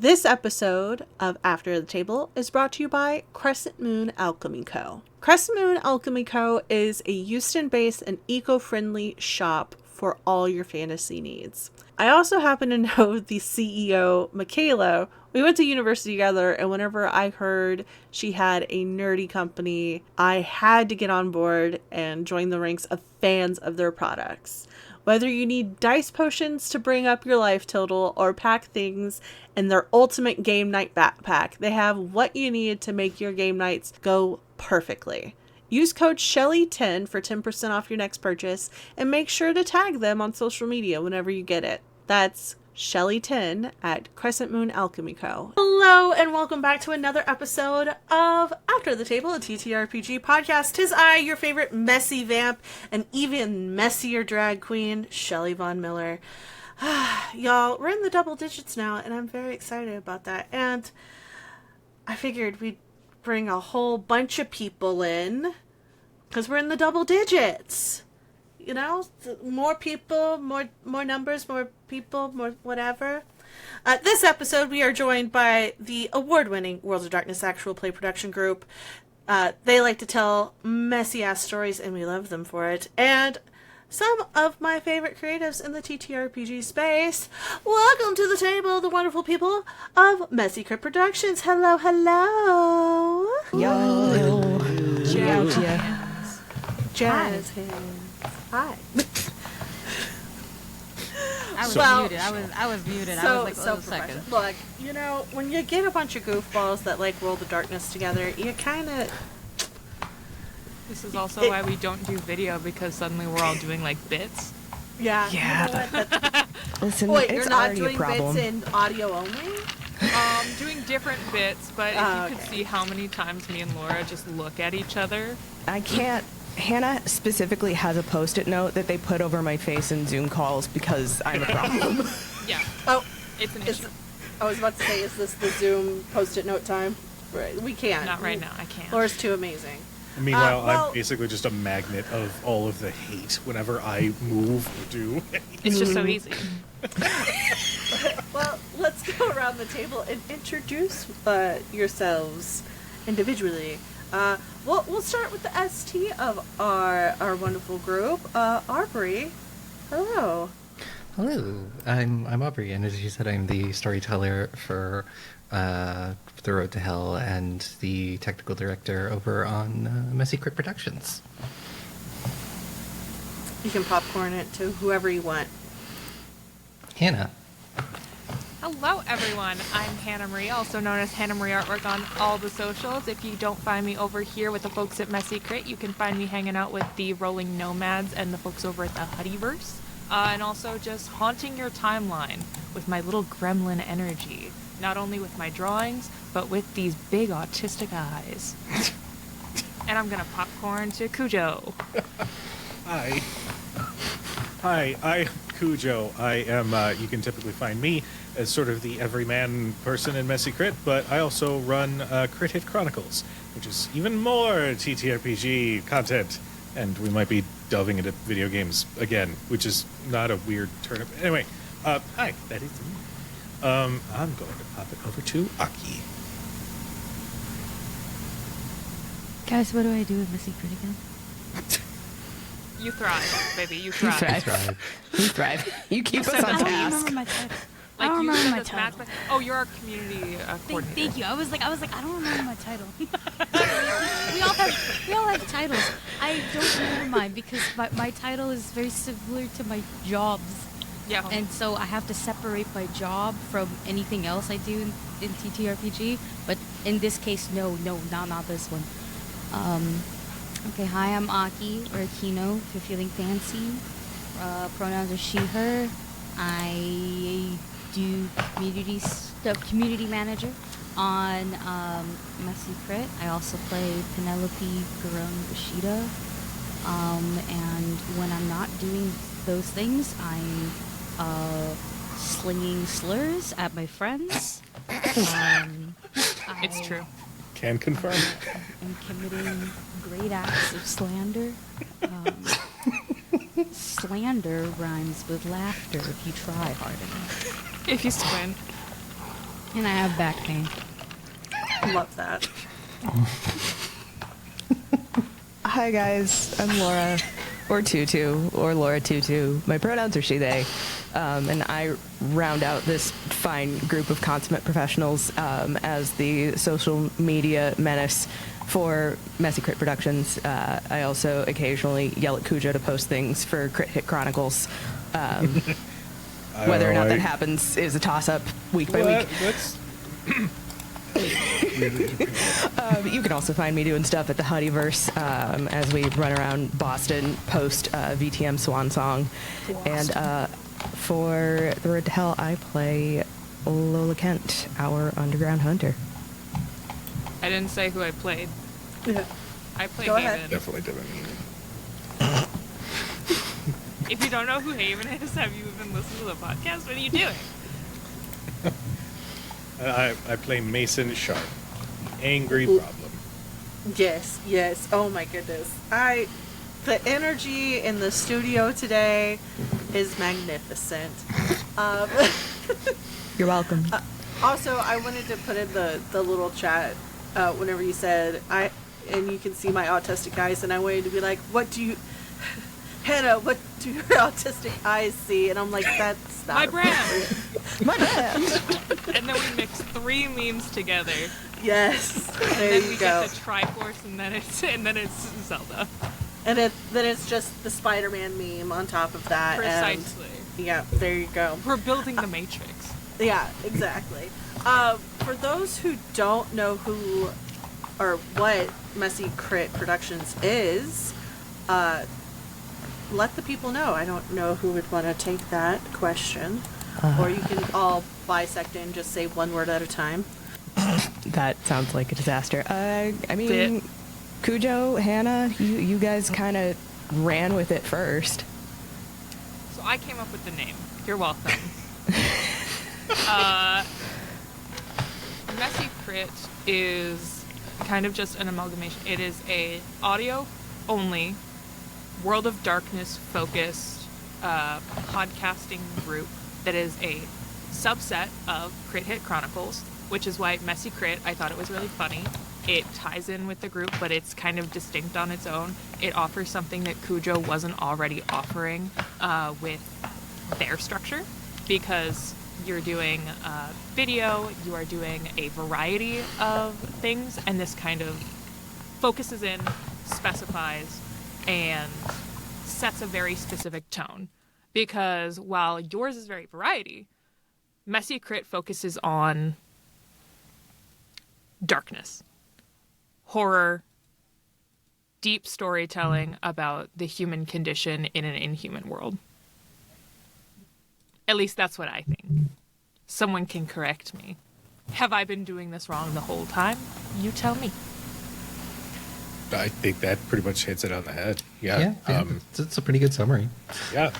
This episode of After the Table is brought to you by Crescent Moon Alchemy Co. Crescent Moon Alchemy Co. is a Houston-based and eco-friendly shop for all your fantasy needs. I also happen to know the CEO, Michaela. We went to university together, and whenever I heard she had a nerdy company, I had to get on board and join the ranks of fans of their products. Whether you need dice potions to bring up your life total or pack things in their ultimate game night backpack, they have what you need to make your game nights go perfectly. Use code Shelly10 for 10% off your next purchase, and make sure to tag them on social media whenever you get it. That's Shelly10 at Crescent Moon Alchemy Co. Hello, and welcome back to another episode of After the Table, a TTRPG podcast. 'Tis I, your favorite messy vamp, and even messier drag queen, Shelly Von Miller. Y'all, we're in the double digits now, and I'm very excited about that. And I figured we'd bring a whole bunch of people in, because we're in the double digits. You know, more people, more numbers, more people, more whatever. This episode, we are joined by the award-winning Worlds of Darkness actual play production group. They like to tell messy-ass stories, and we love them for it. And some of my favorite creatives in the TTRPG space. Welcome to the table, the wonderful people of Messy Crit Productions. Hello, hello. Yo. Jazz hands. Jazz hands. Hi. I was muted. I was muted. I was like, so a second. Look, you know, when you get a bunch of goofballs that like World of Darkness together, you kind of... This is also why we don't do video, because suddenly we're all doing like bits. Yeah. Yeah. You know Listen, wait, it's you're not already doing a problem. bits in audio only? Doing different bits, but if you could Okay. see how many times me and Laura just look at each other. I can't. Hannah specifically has a post-it note that they put over my face in Zoom calls because I'm a problem. Yeah. Oh, It's an issue. I was about to say, is this the Zoom post-it note time? Right. We can't. Not right now. I can't. Laura's too amazing. Meanwhile, well- I'm basically just a magnet of all of the hate whenever I move or do. It's just so easy. Well, let's go around the table and introduce yourselves individually. We'll start with the ST of our wonderful group. Aubrey, hello. Hello, I'm Aubrey, and as you said, I'm the storyteller for The Road to Hell and the technical director over on Messy Crit Productions. You can popcorn it to whoever you want. Hannah. Hello, everyone. I'm Hannah Marie, also known as Hannah Marie Artwork on all the socials. If you don't find me over here with the folks at Messy Crit, you can find me hanging out with the Rolling Nomads and the folks over at the Huddyverse. And also just haunting your timeline with my little gremlin energy. Not only with my drawings, but with these big autistic eyes. And I'm gonna popcorn to Cujo. Hi. Hi, I'm Cujo. I am, you can typically find me as sort of the everyman person in Messy Crit, but I also run Crit Hit Chronicles, which is even more TTRPG content. And we might be delving into video games again, which is not a weird turnip. Anyway, hi, that is me. I'm going to pop it over to Aki. Guys, what do I do with Messy Crit again? You thrive, baby. You You thrive. thrive. You thrive. You keep us said on that. I don't task. remember my title. Like I don't you remember said my this match, title. but oh, you're our community coordinator. Thank you. I was like, I don't remember my title. we all have titles. I don't remember mine because my title is very similar to my jobs, Yeah. and so I have to separate my job from anything else I do in TTRPG. But in this case, no, not this one. Okay, hi, I'm Aki, or Akino, if you're feeling fancy. Pronouns are she, her. I do community manager on Messy Crit. I also play Penelope Garung-Ishida. And when I'm not doing those things, I'm slinging slurs at my friends. It's true. Can confirm. I'm committing great acts of slander. Slander rhymes with laughter if you try hard enough. If you squint. And I have back pain. Love that. Hi guys, I'm Laura, or Tutu, or Laura Tutu. My pronouns are she, they. And I round out this fine group of consummate professionals as the social media menace for Messy Crit Productions. I also occasionally yell at Cujo to post things for Crit Hit Chronicles. Whether or not that happens is a toss-up week by week. You can also find me doing stuff at the Huddyverse as we run around Boston post VTM Swan Song. And for The Road to Hell, I play Lola Kent, our underground hunter. I didn't say who I played. Yeah. I play Go Haven. ahead. Definitely didn't. If you don't know who Haven is, have you even listened to the podcast? What are you doing? I play Mason Sharp, angry problem. Yes, yes. Oh my goodness. The energy in the studio today is magnificent. You're welcome. Also, I wanted to put in the little chat whenever you said and you can see my autistic eyes, and I wanted to be like, Hannah, what do your autistic eyes see? And I'm like, that's not My brand. appropriate. My bad. And then we mix 3 memes together. Yes, And there then you we go. get the Triforce, and then it's Zelda. And then it's just the Spider-Man meme on top of that. Precisely. And, yeah, there you go. We're building the Matrix. Yeah, exactly. For those who don't know who or what Messy Crit Productions is, let the people know. I don't know who would want to take that question. Or you can all bisect it and just say one word at a time. That sounds like a disaster. I mean, Bit. Cujo, Hannah, you guys kind of ran with it first. So I came up with the name. You're welcome. Messy Crit is kind of just an amalgamation. It is a audio only World of Darkness focused podcasting group that is a subset of Crit Hit Chronicles, which is why Messy Crit, I thought it was really funny. It ties in with the group, but it's kind of distinct on its own. It offers something that Cujo wasn't already offering with their structure, because you're doing video, you are doing a variety of things, and this kind of focuses in, specifies, and sets a very specific tone. Because while yours is very variety, Messy Crit focuses on darkness, horror, deep storytelling about the human condition in an inhuman world. At least that's what I think. Someone can correct me. Have I been doing this wrong the whole time? You tell me. I think that pretty much hits it on the head. Yeah. It's a pretty good summary. Yeah.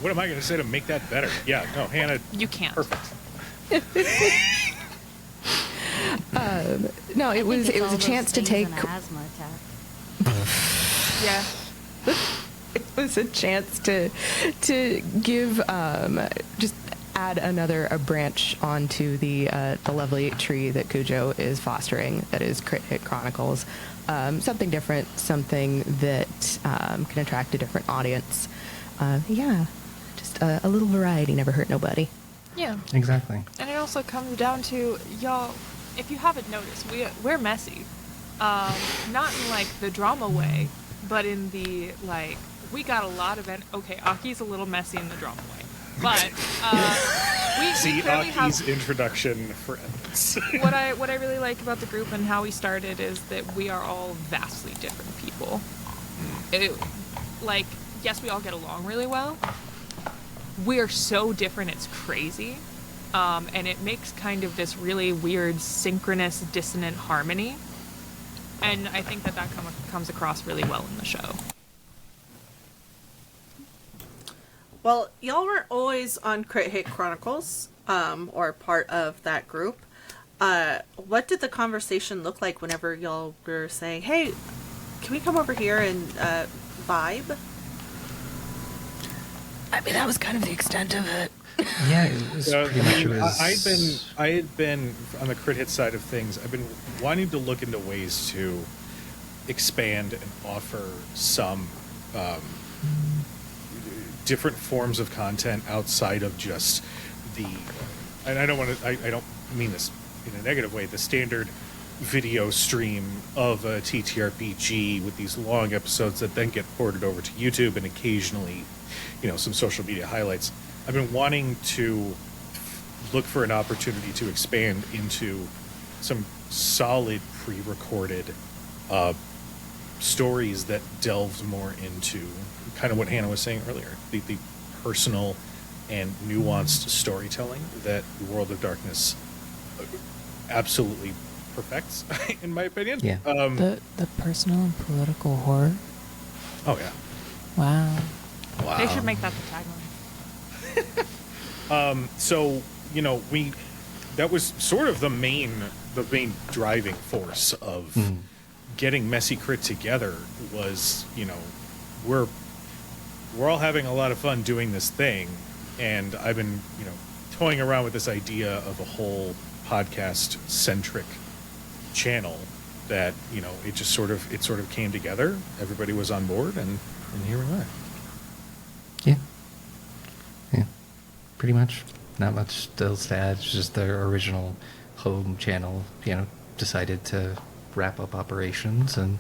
What am I going to say to make that better? Yeah. No, Hannah. You can't. Perfect. No, it was It's all a those chance to things take. and an asthma attack. Yeah. It was a chance to give just add a branch onto the lovely tree that Cujo is fostering, that is Crit Hit Chronicles. Something different, something that can attract a different audience. Just a little variety never hurt nobody. Yeah. Exactly. And it also comes down to, y'all, if you haven't noticed, we're messy. Not in, like, the drama way, but in the, like, we got a lot of... Okay, Aki's a little messy in the drama way. But we See clearly Aki's have... introduction friends. What I really like about the group and how we started is that we are all vastly different people. Yes, we all get along really well. We're so different, it's crazy. And it makes kind of this really weird synchronous dissonant harmony. And I think that comes across really well in the show. Well, y'all weren't always on Crit Hit Chronicles, or part of that group. What did the conversation look like whenever y'all were saying, hey, can we come over here and vibe? I mean, that was kind of the extent of it. Yeah, it was pretty much. It was. I had been on the crit hit side of things. I've been wanting to look into ways to expand and offer some different forms of content outside of just the. And I don't want to. I don't mean this in a negative way. The standard video stream of a TTRPG with these long episodes that then get ported over to YouTube and occasionally, some social media highlights. I've been wanting to look for an opportunity to expand into some solid pre-recorded stories that delved more into kind of what Hannah was saying earlier, the personal and nuanced storytelling that the World of Darkness absolutely perfects, in my opinion. Yeah. The personal and political horror. Oh yeah. Wow. They should make that the tagline. So that was sort of the main driving force of getting Messy Crit together. Was we're all having a lot of fun doing this thing, and I've been toying around with this idea of a whole podcast centric channel that it sort of came together. Everybody was on board, and here we are. Yeah, pretty much. Not much still to add. It's just the original home channel decided to wrap up operations, and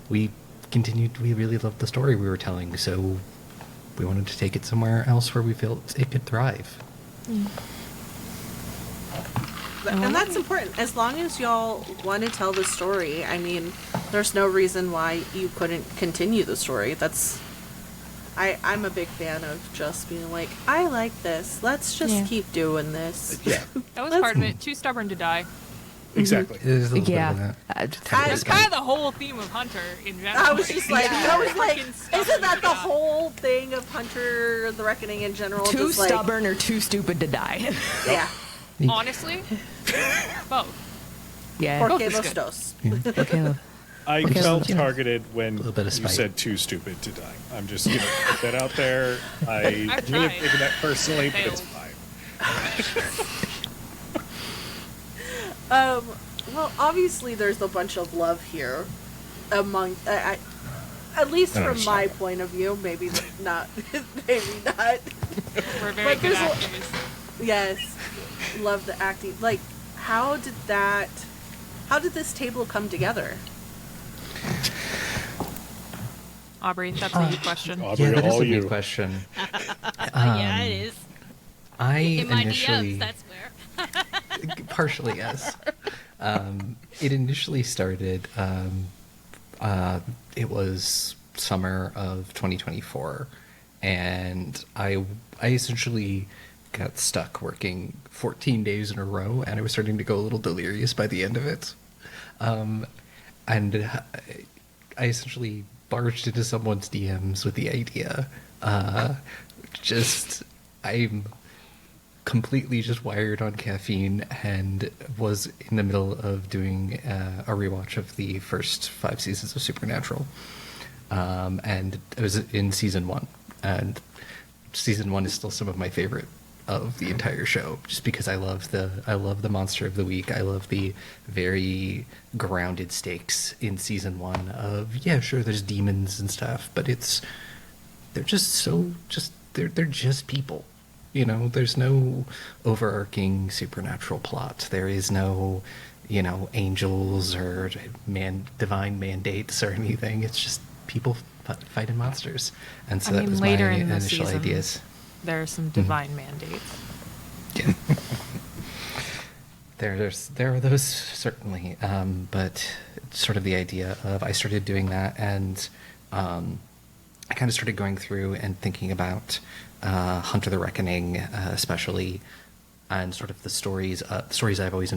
we really loved the story we were telling, so we wanted to take it somewhere else where we felt it could thrive. And that's important. As long as y'all want to tell the story, I mean, there's no reason why you couldn't continue the story. I'm a big fan of just being like, I like this. Let's just keep doing this. Yeah. That was part of it. Too stubborn to die. Exactly. It is a little bit of that. That's kind of the whole theme of Hunter in general. I was just like, Fucking stubborn isn't that to the die. whole thing of Hunter, the Reckoning in general? Too just like, stubborn or too stupid to die. Yeah. Honestly, both. Yeah. Porque is los good. dos. Okay. I Because, felt targeted when little bit of you spite. said too stupid to die. I'm just going to put that out there. I I've really tried. taken that personally, but it's Failed. fine. Well, obviously there's a bunch of love here among, at least I from my understand. point of view, maybe not, maybe not. We're very But good there's a- actors. Yes, love the acting. Like, how did this table come together? Aubrey, that's a you question. Aubrey, Yeah, that is all a you. good question. Yeah, it is. I In my initially DMs, that's where. partially yes. It initially started. It was summer of 2024, and I essentially got stuck working 14 days in a row, and I was starting to go a little delirious by the end of it. And I essentially barged into someone's DMs with the idea. I'm completely just wired on caffeine and was in the middle of doing a rewatch of the first 5 seasons of Supernatural. And it was in season 1. And season 1 is still some of my favorite of the entire show, just because I love the monster of the week. I love the very grounded stakes in season 1 of, yeah, sure, there's demons and stuff, but they're just people. There's no overarching supernatural plot. There is no, angels or divine mandates or anything. It's just people fighting monsters. And so that was later my in the initial season, ideas. there are some divine mandates. Yeah. There are those certainly, but sort of the idea of I started doing that, and I kind of started going through and thinking about Hunter the Reckoning, especially, and sort of the stories I've always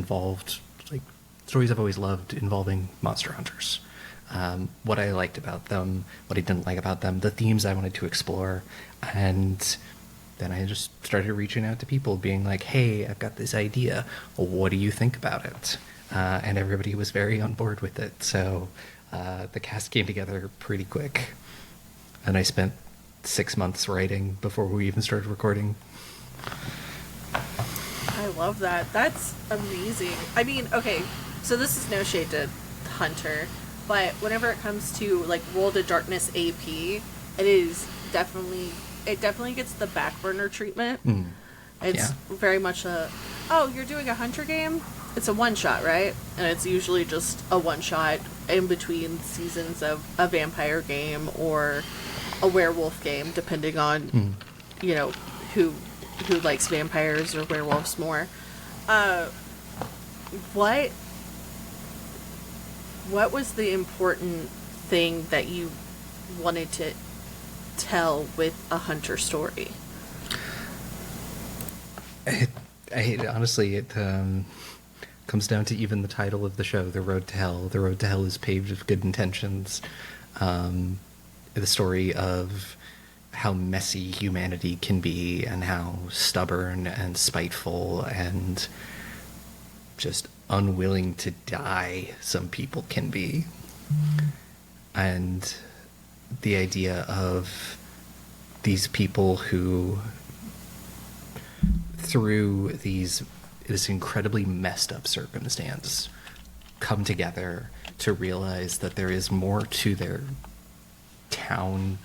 loved involving monster hunters. What I liked about them, what I didn't like about them, the themes I wanted to explore, and then I just started reaching out to people, being like, hey, I've got this idea. What do you think about it? And everybody was very on board with it. So the cast came together pretty quick. And I spent 6 months writing before we even started recording. I love that. That's amazing. I mean, okay, so this is no shade to Hunter, but whenever it comes to like World of Darkness AP, it definitely gets the back burner treatment. It's very much oh, you're doing a Hunter game? It's a one shot, right? And it's usually just a one shot in between seasons of a vampire game or a werewolf game, depending on, you know, who likes vampires or werewolves more. What was the important thing that you wanted to tell with a Hunter story? Honestly, it comes down to even the title of the show, The Road to Hell. The Road to Hell is paved with good intentions. The story of how messy humanity can be and how stubborn and spiteful and just unwilling to die some people can be. And the idea of these people who, through this incredibly messed up circumstance, come together to realize that there is more to their town,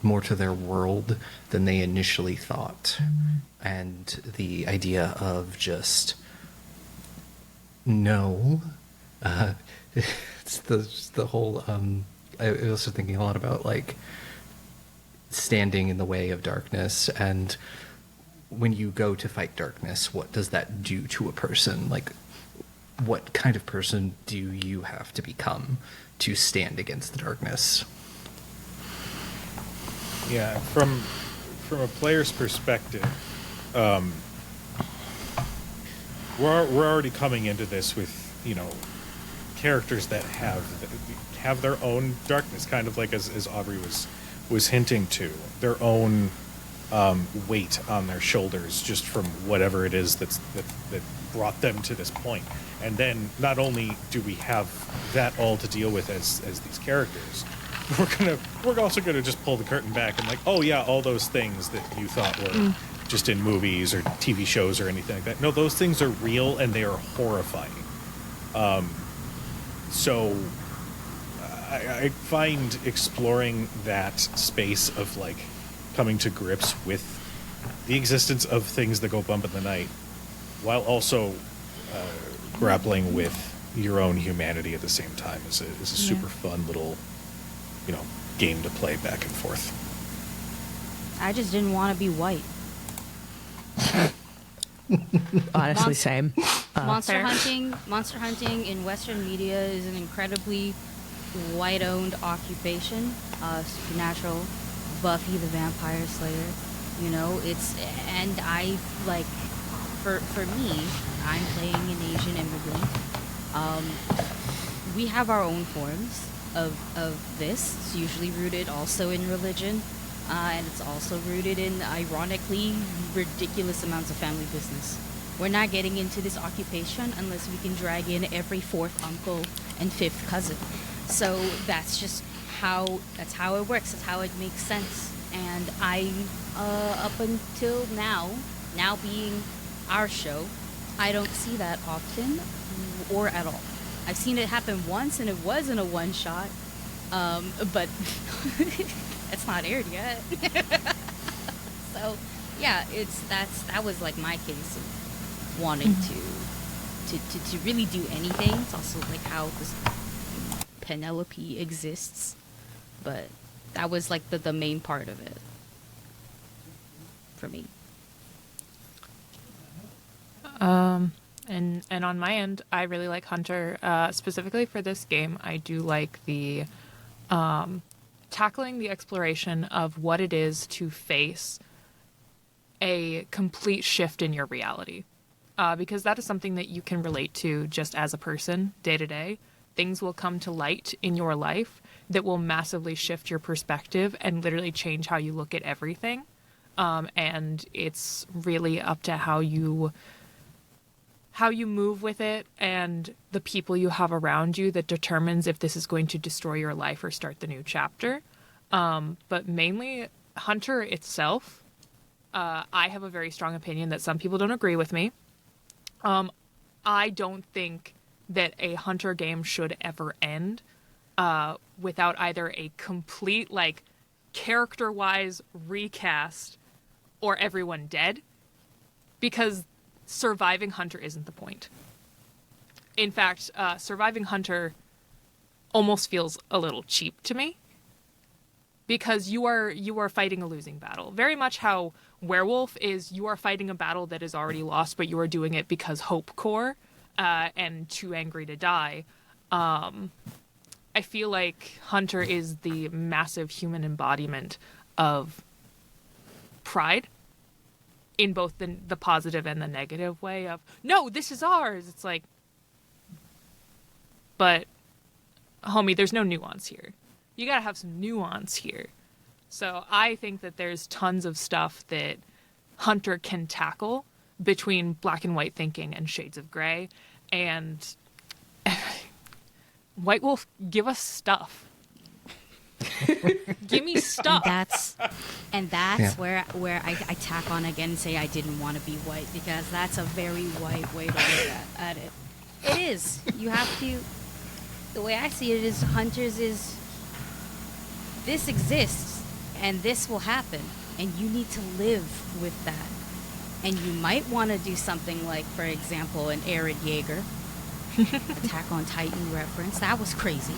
more to their world than they initially thought. And the idea of just no, it's the whole. I was also thinking a lot about like standing in the way of darkness, and when you go to fight darkness, what does that do to a person? Like, what kind of person do you have to become to stand against the darkness? Yeah, from a player's perspective, we're already coming into this with, you know, characters that have their own darkness, kind of like as Aubrey was hinting to, their own weight on their shoulders, just from whatever it is that brought them to this point. And then not only do we have that all to deal with as these characters, we're also gonna just pull the curtain back and like, oh yeah, all those things that you thought were just in movies or TV shows or anything like that. No, those things are real and they are horrifying. So I find exploring that space of like coming to grips with the existence of things that go bump in the night, while also grappling with your own humanity at the same time, is a super fun little, you know, game to play back and forth. I just didn't want to be white. Honestly, same. Monster hunting in Western media is an incredibly white-owned occupation. Supernatural, Buffy the Vampire Slayer, you know, and I like, for me, I'm playing an Asian immigrant. We have our own forms of this. It's usually rooted also in religion, and it's also rooted in, ironically, ridiculous amounts of family business. We're not getting into this occupation unless we can drag in every fourth uncle and fifth cousin. So that's just how it works. That's how it makes sense. And I, up until now being our show, I don't see that often or at all. I've seen it happen once, and it was in a one shot, but it's not aired yet. So yeah, that was like my case of wanting to really do anything. It's also like how this Penelope exists, but that was like the main part of it for me. And on my end, I really like Hunter. Specifically for this game, I do like the tackling the exploration of what it is to face a complete shift in your reality. Because that is something that you can relate to just as a person, day to day. Things will come to light in your life that will massively shift your perspective and literally change how you look at everything. And it's really up to how you move with it and the people you have around you that determines if this is going to destroy your life or start the new chapter. But mainly Hunter itself, I have a very strong opinion that some people don't agree with me. I don't think that a hunter game should ever end without either a complete, like, character-wise recast or everyone dead, because surviving hunter isn't the point. In fact, surviving hunter almost feels a little cheap to me, because you are fighting a losing battle. Very much how werewolf is, you are fighting a battle that is already lost, but you are doing it because hope core and too angry to die. I feel like hunter is the massive human embodiment of pride, in both the positive and the negative way of, no, this is ours. It's like, but homie, there's no nuance here. You gotta have some nuance here. So I think that there's tons of stuff that hunter can tackle between black and white thinking and shades of gray. And White Wolf, give us stuff. Give me stuff. And that's where I tack on again and say I didn't want to be white, because that's a very white way to look at it. It is. You have to. The way I see it is, hunters is, this exists and this will happen, and you need to live with that. And you might want to do something like, for example, an Arid Jaeger. Attack on Titan reference. That was crazy.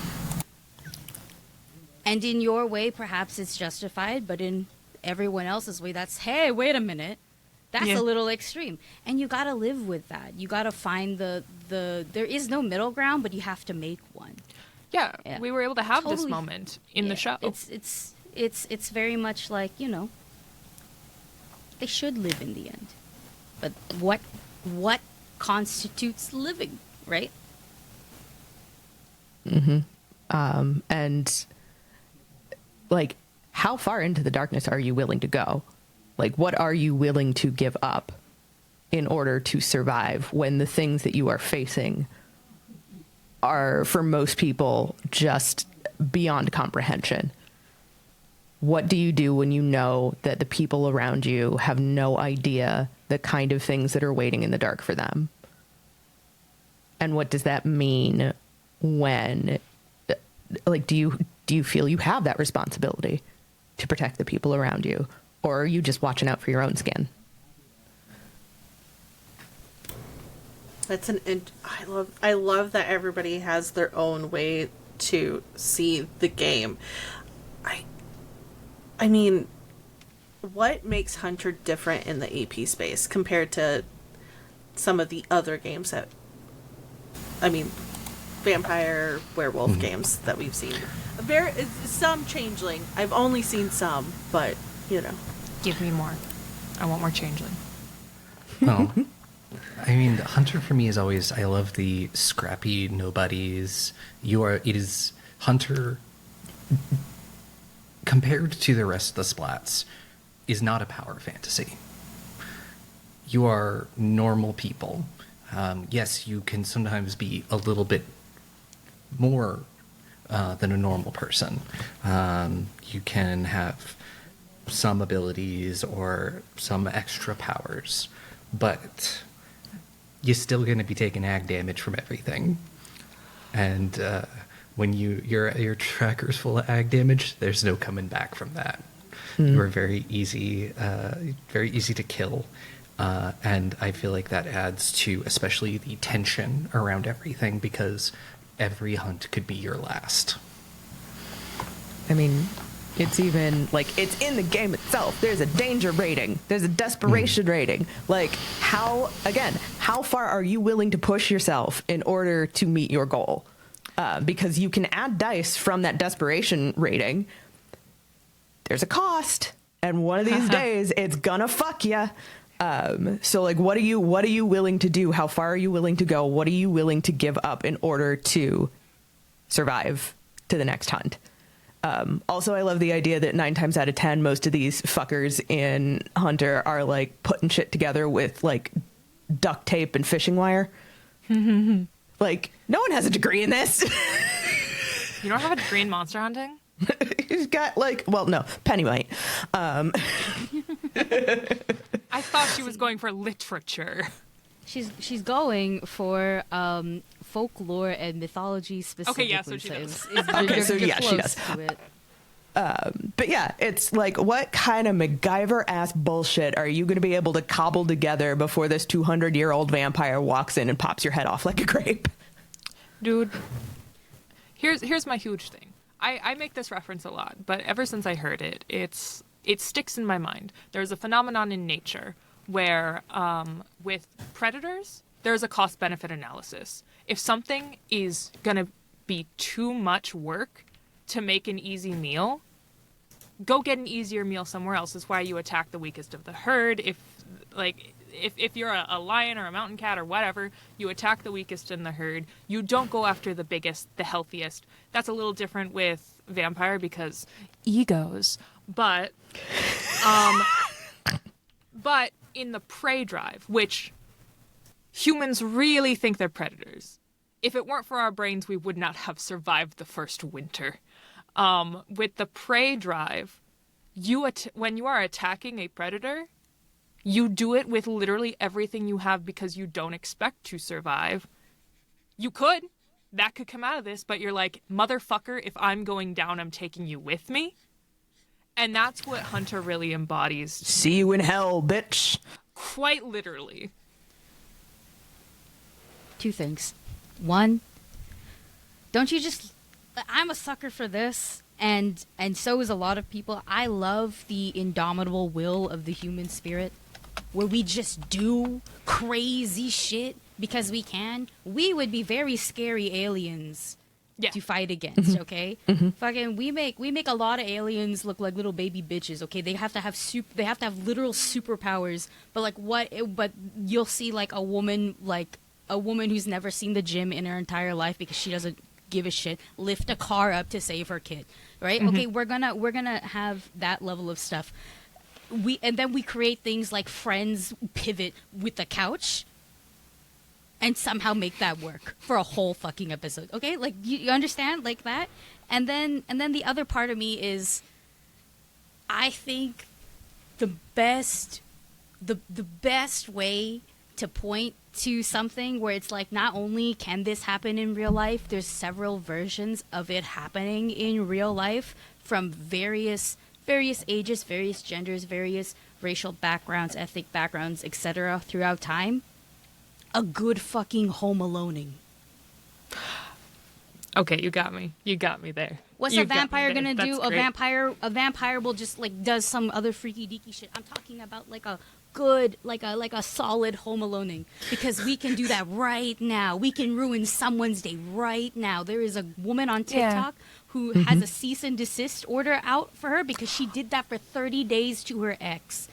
And in your way, perhaps it's justified, but in everyone else's way, that's, hey, wait a minute. That's a little extreme. And you got to live with that. You got to find there is no middle ground, but you have to make one. Yeah, we were able to have this moment in the show. It's very much like, they should live in the end. But what constitutes living, right? Mm-hmm. And like, how far into the darkness are you willing to go? Like, what are you willing to give up in order to survive when the things that you are facing are, for most people, just beyond comprehension? What do you do when you know that the people around you have no idea the kind of things that are waiting in the dark for them? And what does that mean when, like, do you feel you have that responsibility to protect the people around you? Or are you just watching out for your own skin? I love that everybody has their own way to see the game. I mean, what makes Hunter different in the AP space compared to some of the other games vampire, werewolf games that we've seen? Some changeling. I've only seen some, but, Give me more. I want more changeling. Well, I mean, Hunter for me is always, I love the scrappy nobodies. It is Hunter, compared to the rest of the splats, is not a power fantasy. You are normal people. Yes, you can sometimes be a little bit more than a normal person. You can have some abilities or some extra powers, but you're still going to be taking ag damage from everything. And when your tracker's full of ag damage, there's no coming back from that. You are very easy to kill. And I feel like that adds to especially the tension around everything, because every hunt could be your last. I mean, it's even, like, it's in the game itself. There's a danger rating. There's a desperation rating. Like, how far are you willing to push yourself in order to meet your goal? Because you can add dice from that desperation rating. There's a cost. And one of these days, it's gonna fuck ya. So, like, what are you willing to do? How far are you willing to go? What are you willing to give up in order to survive to the next hunt? Also, I love the idea that 9 times out of 10, most of these fuckers in Hunter are, like, putting shit together with, like, duct tape and fishing wire. Like, no one has a degree in this. You don't have a degree in monster hunting? He's got, like, well, no, Penny might. I thought she was going for literature. She's going for folklore and mythology specifically. Okay, yeah, so she does. Okay, so yeah, she does. But yeah, it's like, what kind of MacGyver ass bullshit are you going to be able to cobble together before this 200-year-old vampire walks in and pops your head off like a grape? Dude, here's my huge thing. I make this reference a lot, but ever since I heard it, it sticks in my mind. There's a phenomenon in nature where with predators, there's a cost-benefit analysis. If something is going to be too much work to make an easy meal, go get an easier meal somewhere else. That's why you attack the weakest of the herd. If you're a lion or a mountain cat or whatever, you attack the weakest in the herd. You don't go after the biggest, the healthiest. That's a little different with vampire because egos. But in the prey drive, which humans really think they're predators. If it weren't for our brains, we would not have survived the first winter. With the prey drive, when you are attacking a predator, you do it with literally everything you have because you don't expect to survive. You could. That could come out of this, but you're like, motherfucker, if I'm going down, I'm taking you with me. And that's what Hunter really embodies. See you in hell, bitch. Quite literally. Two things. One, don't you just... I'm a sucker for this, and so is a lot of people. I love the indomitable will of the human spirit, where we just do crazy shit because we can. We would be very scary aliens to fight against, okay? Fucking we make a lot of aliens look like little baby bitches, okay? They have to have literal superpowers, but you'll see like a woman who's never seen the gym in her entire life because she doesn't give a shit, lift a car up to save her kid, right? Okay, we're gonna have that level of stuff. And then we create things like Friends pivot with the couch and somehow make that work for a whole fucking episode. Okay? Like you understand? Like that? And then the other part of me is I think the best way to point to something where it's like, not only can this happen in real life, there's several versions of it happening in real life from various ages, various genders, various racial backgrounds, ethnic backgrounds, etc. throughout time. A good fucking Home Aloneing. Okay, you got me. You got me there. What's a vampire gonna do? A vampire will just like does some other freaky deaky shit. I'm talking about like a good, like a solid Home Aloneing, because we can do that right now. We can ruin someone's day right now. There is a woman on TikTok who has a cease and desist order out for her because she did that for 30 days to her ex.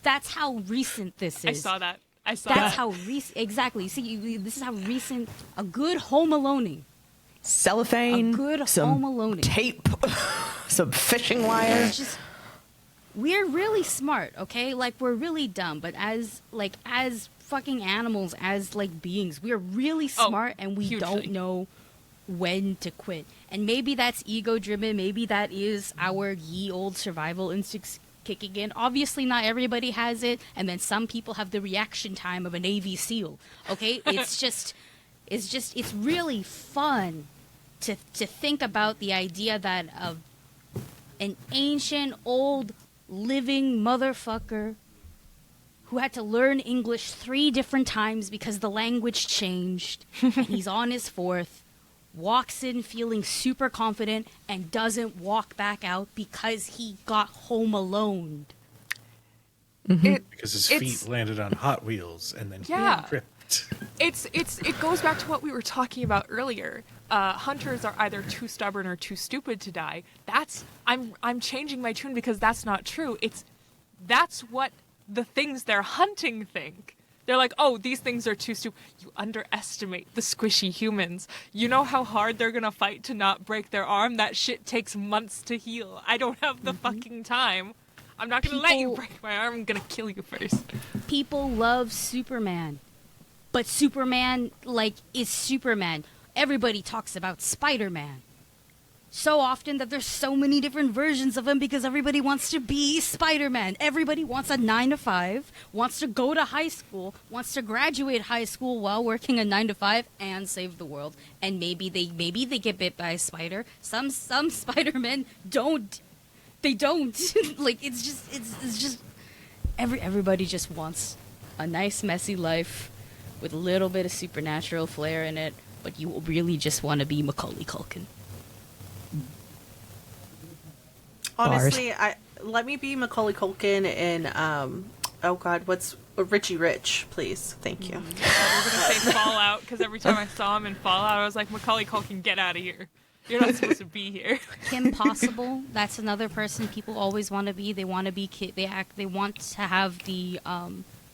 That's how recent this is. I saw that. That's how recent. Exactly. See, this is how recent a good Home Aloneing. Cellophane. A good some Home Aloneing. Tape. Some fishing wire. It's just, we're really smart, okay? Like, we're really dumb, but as fucking animals, as like beings, we're really smart, and we don't know when to quit. And maybe that's ego driven, maybe that is our ye old survival instincts kicking in. Obviously not everybody has it, and then some people have the reaction time of a Navy SEAL, okay? It's really fun to think about the idea that an ancient old living motherfucker who had to learn English 3 different times because the language changed, and he's on his 4th, walks in feeling super confident and doesn't walk back out because he got home alone. Because his feet landed on Hot Wheels and then he tripped. It goes back to what we were talking about earlier. Hunters are either too stubborn or too stupid to die. I'm changing my tune because that's not true. That's what the things they're hunting think. They're like, oh, these things are too stupid. You underestimate the squishy humans. You know how hard they're gonna fight to not break their arm? That shit takes months to heal. I don't have the fucking time. I'm not gonna let you break my arm. I'm gonna kill you first. People love Superman. But Superman, is Superman. Everybody talks about Spider-Man. so often that there's so many different versions of him because everybody wants to be Spider-Man. Everybody wants a 9 to 5, wants to go to high school, wants to graduate high school while working a 9 to 5 and save the world. And maybe they get bit by a spider. Some Spider-Men don't. They don't. Like it's just everybody just wants a nice messy life with a little bit of supernatural flair in it, but you really just want to be Macaulay Culkin. Honestly, let me be Macaulay Culkin in oh god, what's Richie Rich, please. Thank you. I was gonna say Fallout because every time I saw him in Fallout, I was like, Macaulay Culkin, get out of here. You're not supposed to be here. Kim Possible, that's another person people always want to be. They want to be they want to have the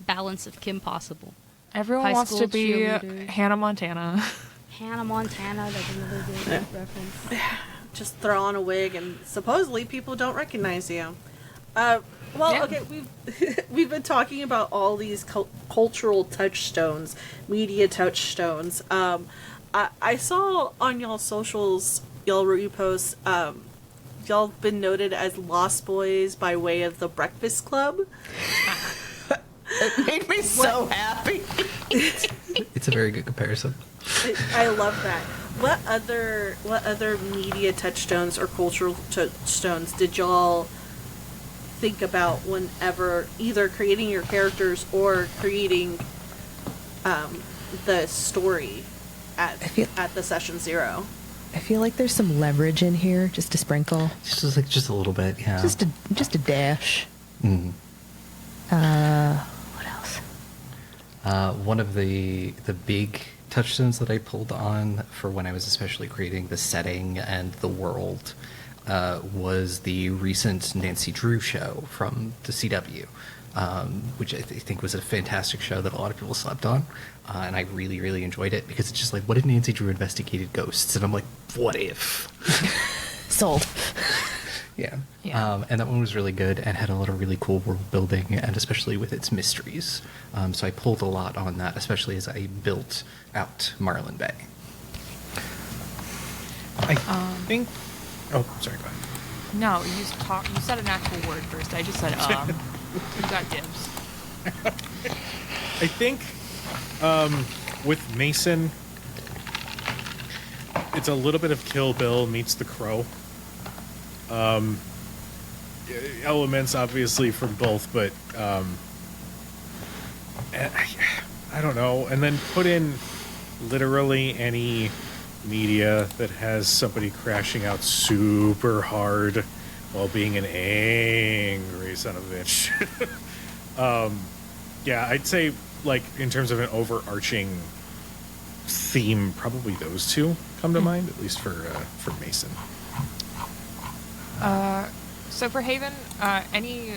balance of Kim Possible. Everyone High wants school to be cheerleader. Hannah Montana. Hannah Montana, that's another good reference. Just throw on a wig and supposedly people don't recognize you. Well, Yeah. okay, we've been talking about all these cultural touchstones, media touchstones. I saw on y'all socials, y'all reposts, y'all been noted as Lost Boys by way of the Breakfast Club. It made me so happy. It's a very good comparison. I love that. What other media touchstones or cultural touchstones did y'all think about whenever either creating your characters or creating the story at the session 0? I feel like there's some leverage in here, just to sprinkle. Just a little bit, yeah. Just a dash. Mm. What else? One of the big touchstones that I pulled on for when I was especially creating the setting and the world was the recent Nancy Drew show from the CW, which I think was a fantastic show that a lot of people slept on, and I really, really enjoyed it because it's just like, what if Nancy Drew investigated ghosts? And I'm like, what if? Sold. Yeah. Yeah. And that one was really good and had a lot of really cool world building, and especially with its mysteries. So I pulled a lot on that, especially as I built out Marlin Bay. I think. Oh, sorry. Go ahead. No, you said an actual word first. I just said You got dibs. I think with Mason, it's a little bit of Kill Bill meets The Crow. Elements obviously from both, but I don't know. And then put in literally any media that has somebody crashing out super hard while being an angry son of a bitch. Yeah, I'd say, like, in terms of an overarching theme, probably those two come to mind, at least for Mason. So for Haven, any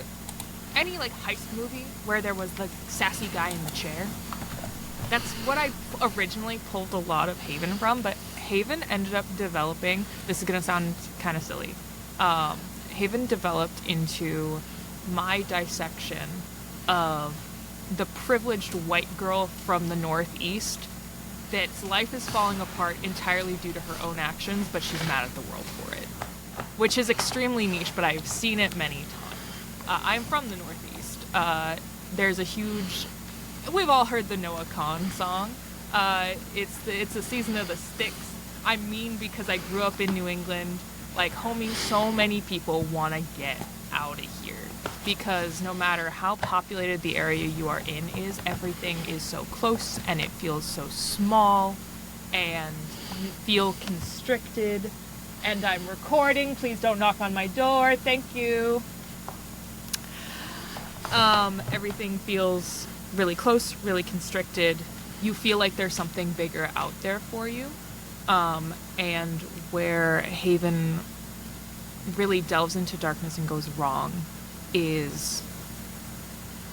like heist movie where there was the sassy guy in the chair, that's what I originally pulled a lot of Haven from, but Haven ended up developing, this is gonna sound kind of silly, Haven developed into my dissection of the privileged white girl from the Northeast that's life is falling apart entirely due to her own actions, but she's mad at the world for it. Which is extremely niche, but I've seen it many times. I'm from the Northeast. There's a huge... We've all heard the Noah Kahn song. It's the season of the sticks. I mean, because I grew up in New England, like, homie, so many people want to get out of here. Because no matter how populated the area you are in is, everything is so close, and it feels so small, and you feel constricted. And I'm recording. Please don't knock on my door. Thank you. Everything feels really close, really constricted. You feel like there's something bigger out there for you. And where Haven really delves into darkness and goes wrong is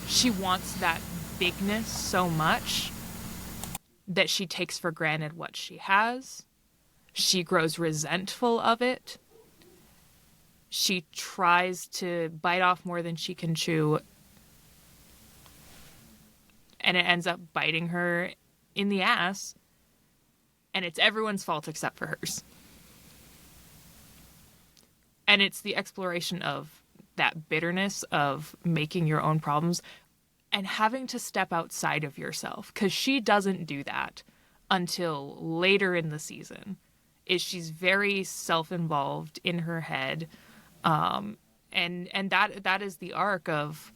she wants that bigness so much that she takes for granted what she has. She grows resentful of it. She tries to bite off more than she can chew. And it ends up biting her in the ass. And it's everyone's fault except for hers. And it's the exploration of that bitterness of making your own problems and having to step outside of yourself, because she doesn't do that until later in the season. She's very self-involved in her head, and that is the arc of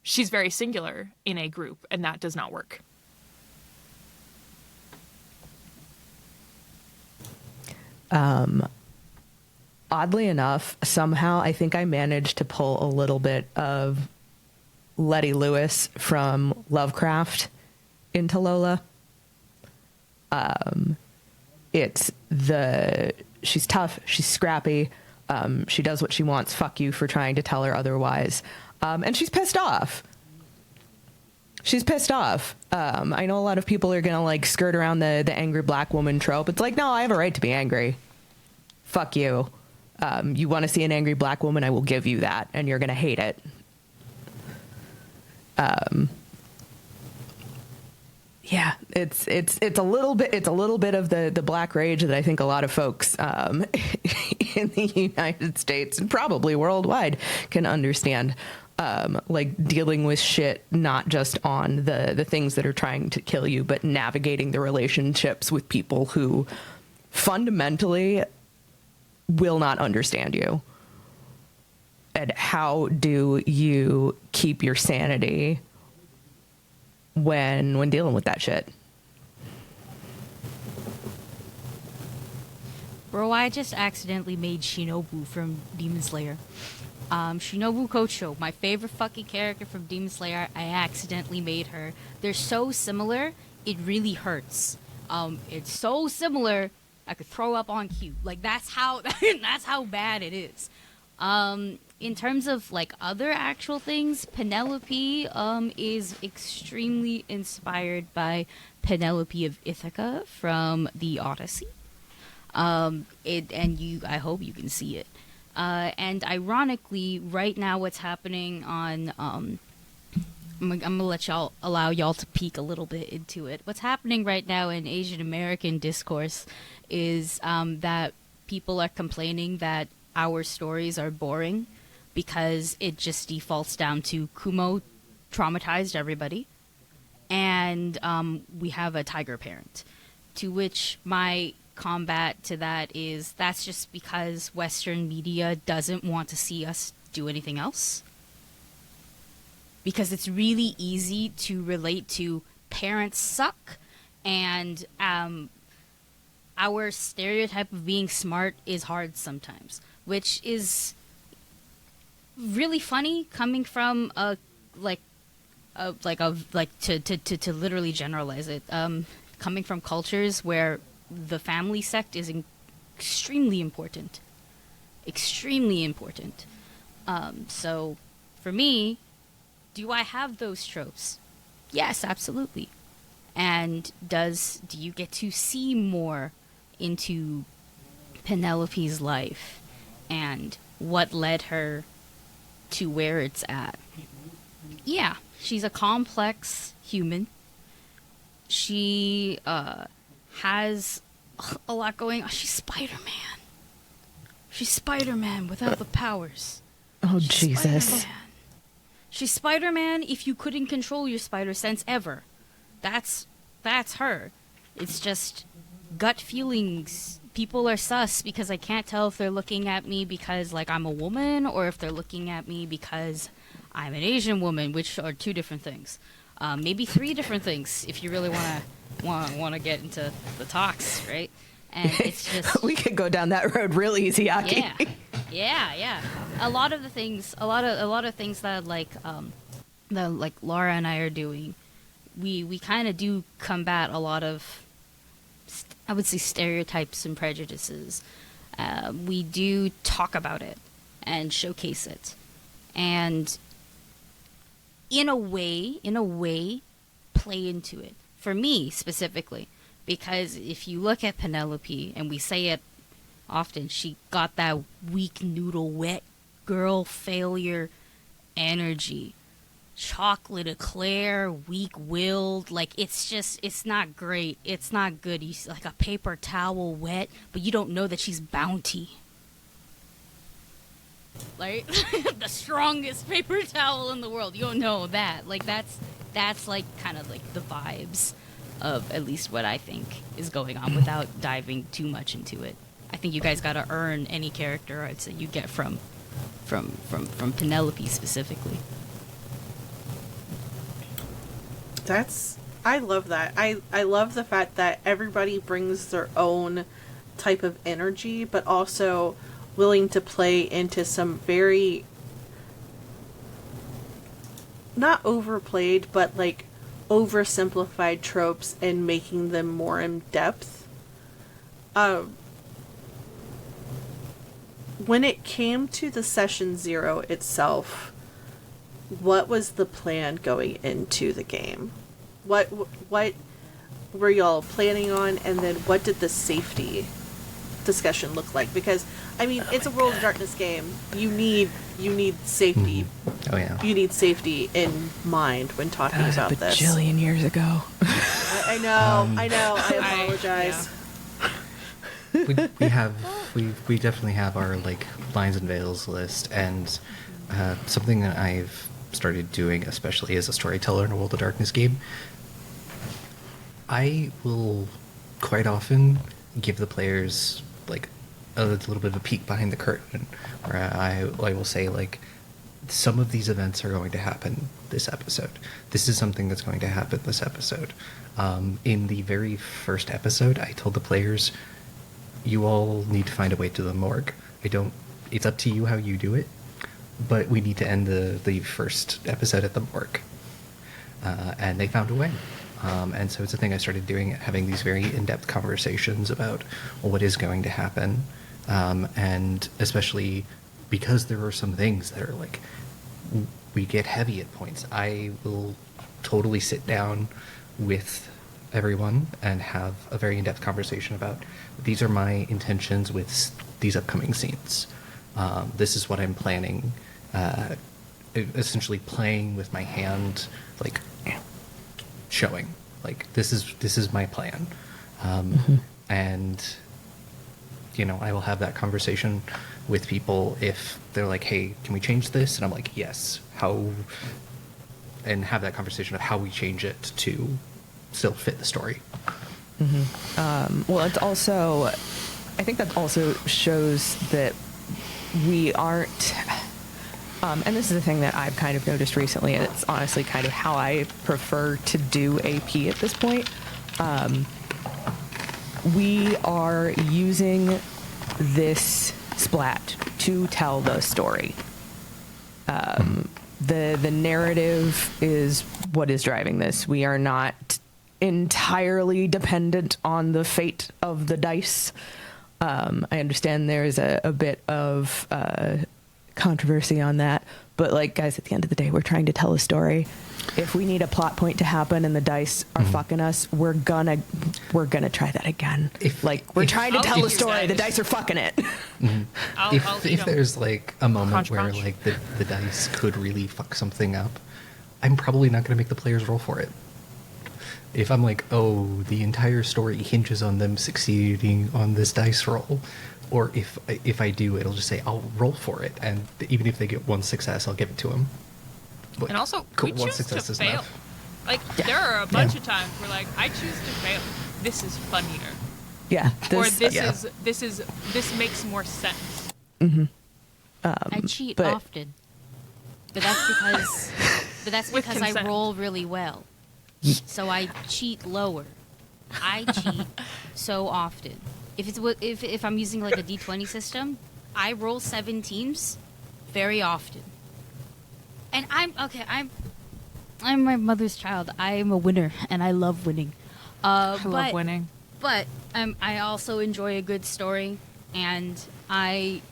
she's very singular in a group, and that does not work. Oddly enough, somehow I think I managed to pull a little bit of Letty Lewis from Lovecraft into Lola. She's tough, she's scrappy, she does what she wants, fuck you for trying to tell her otherwise. And she's pissed off. I know a lot of people are gonna like skirt around the angry black woman trope. It's like, no, I have a right to be angry. Fuck you. You want to see an angry black woman, I will give you that, and you're gonna hate it. Yeah, it's a little bit of the black rage that I think a lot of folks in the United States and probably worldwide can understand. Like dealing with shit not just on the things that are trying to kill you, but navigating the relationships with people who fundamentally will not understand you. And how do you keep your sanity when dealing with that shit? Bro, I just accidentally made Shinobu from Demon Slayer. Shinobu Kocho, my favorite fucking character from Demon Slayer, I accidentally made her. They're so similar, it really hurts. It's so similar, I could throw up on cue. Like, that's how that's how bad it is. In terms of like other actual things, Penelope is extremely inspired by Penelope of Ithaca from the Odyssey. I hope you can see it. And ironically, right now, what's happening on I'm gonna allow y'all to peek a little bit into it. What's happening right now in Asian American discourse is that people are complaining that our stories are boring because it just defaults down to Kumo traumatized everybody, and we have a tiger parent. To which my combat to that is that's just because Western media doesn't want to see us do anything else. Because it's really easy to relate to parents suck, and our stereotype of being smart is hard sometimes, which is really funny coming from to literally generalize it, coming from cultures where the family sect is extremely important. So for me, do I have those tropes? Yes, absolutely. And do you get to see more into Penelope's life and what led her to where it's at? Yeah, she's a complex human. She has a lot going on. She's Spider-Man. She's Spider-Man without the powers. Oh, She's Jesus. Spider-Man. She's Spider-Man if you couldn't control your spider sense ever. That's her. It's just gut feelings. People are sus because I can't tell if they're looking at me because like I'm a woman or if they're looking at me because I'm an Asian woman, which are two different things. Maybe three different things if you really want to get into the talks, right? And it's just we could go down that road real easy, Aki. Yeah. A lot of things that like Laura and I are doing, we kind of do combat a lot of, I would say, stereotypes and prejudices. We do talk about it and showcase it, and in a way, play into it. For me specifically, because if you look at Penelope, and we say it often, she got that weak noodle, wet girl failure energy. Chocolate eclair, weak-willed, like it's not great. It's not good. You like a paper towel wet, but you don't know that she's Bounty. right? The strongest paper towel in the world. You don't know that. Like that's like kind of like the vibes of at least what I think is going on without diving too much into it. I think you guys got to earn any character arts that you get from Penelope specifically. I love that. I love the fact that everybody brings their own type of energy, but also willing to play into some very not overplayed, but like oversimplified tropes and making them more in depth. When it came to the session 0 itself, what was the plan going into the game? What were y'all planning on, and then what did the safety discussion look like? Because I mean, it's a World of Darkness game. You need safety. Oh yeah. You need safety in mind when talking about this. Bajillion years ago. I know. I apologize. We definitely have our like lines and veils list, and something that I've started doing, especially as a storyteller in a World of Darkness game, I will quite often give the players like a little bit of a peek behind the curtain, where I will say like, some of these events are going to happen this episode. This is something that's going to happen this episode. In the very first episode, I told the players, you all need to find a way to the morgue. It's up to you how you do it, but we need to end the first episode at the morgue. And they found a way. And so it's a thing I started doing, having these very in-depth conversations about what is going to happen. And especially because there are some things that are like, we get heavy at points. I will totally sit down with everyone and have a very in-depth conversation about, these are my intentions with these upcoming scenes. This is what I'm planning. Essentially playing with my hand, like showing, like this is my plan. And I will have that conversation with people if they're like, hey, can we change this? And I'm like, yes. How? And have that conversation of how we change it to still fit the story. Well, it's also, I think that also shows that we aren't, and this is a thing that I've kind of noticed recently, and it's honestly kind of how I prefer to do AP at this point. We are using this splat to tell the story. The narrative is what is driving this. We are not entirely dependent on the fate of the dice. I understand there's a bit of controversy on that, but like, guys, at the end of the day, we're trying to tell a story. If we need a plot point to happen and the dice are fucking us, we're gonna try that again. We're trying to tell a story, the dice are fucking it. If there's like a moment where crunch. like the dice could really fuck something up, I'm probably not gonna make the players roll for it. If I'm like, oh, the entire story hinges on them succeeding on this dice roll, or if I do, it'll just say I'll roll for it, and even if they get one success, I'll give it to them. Like, And also, cool, we one choose to success is fail. enough. Like, there are a bunch of times where, like, I choose to fail. This is funnier. Yeah. This makes more sense. I cheat but- often, but that's With because I consent. roll really well. So I cheat lower. I cheat so often. If I'm using like a D20 system, I roll 17s very often. And I'm my mother's child. I am a winner, and I love winning. I love winning. But I also enjoy a good story, and I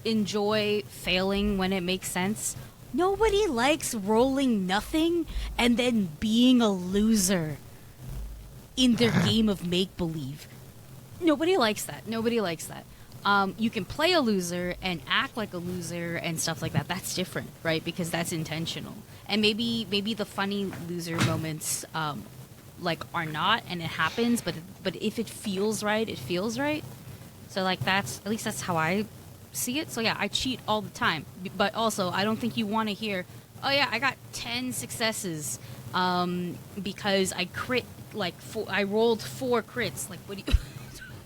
enjoy failing when it makes sense. Nobody likes rolling nothing and then being a loser in their game of make-believe. Nobody likes that. You can play a loser and act like a loser and stuff like that. That's different, right? Because that's intentional. And maybe the funny loser moments are not, and it happens, but if it feels right, it feels right. So like that's how I see it. So yeah, I cheat all the time. But also, I don't think you want to hear, oh yeah, I got 10 successes because I crit like I rolled 4 crits. Like, what do you?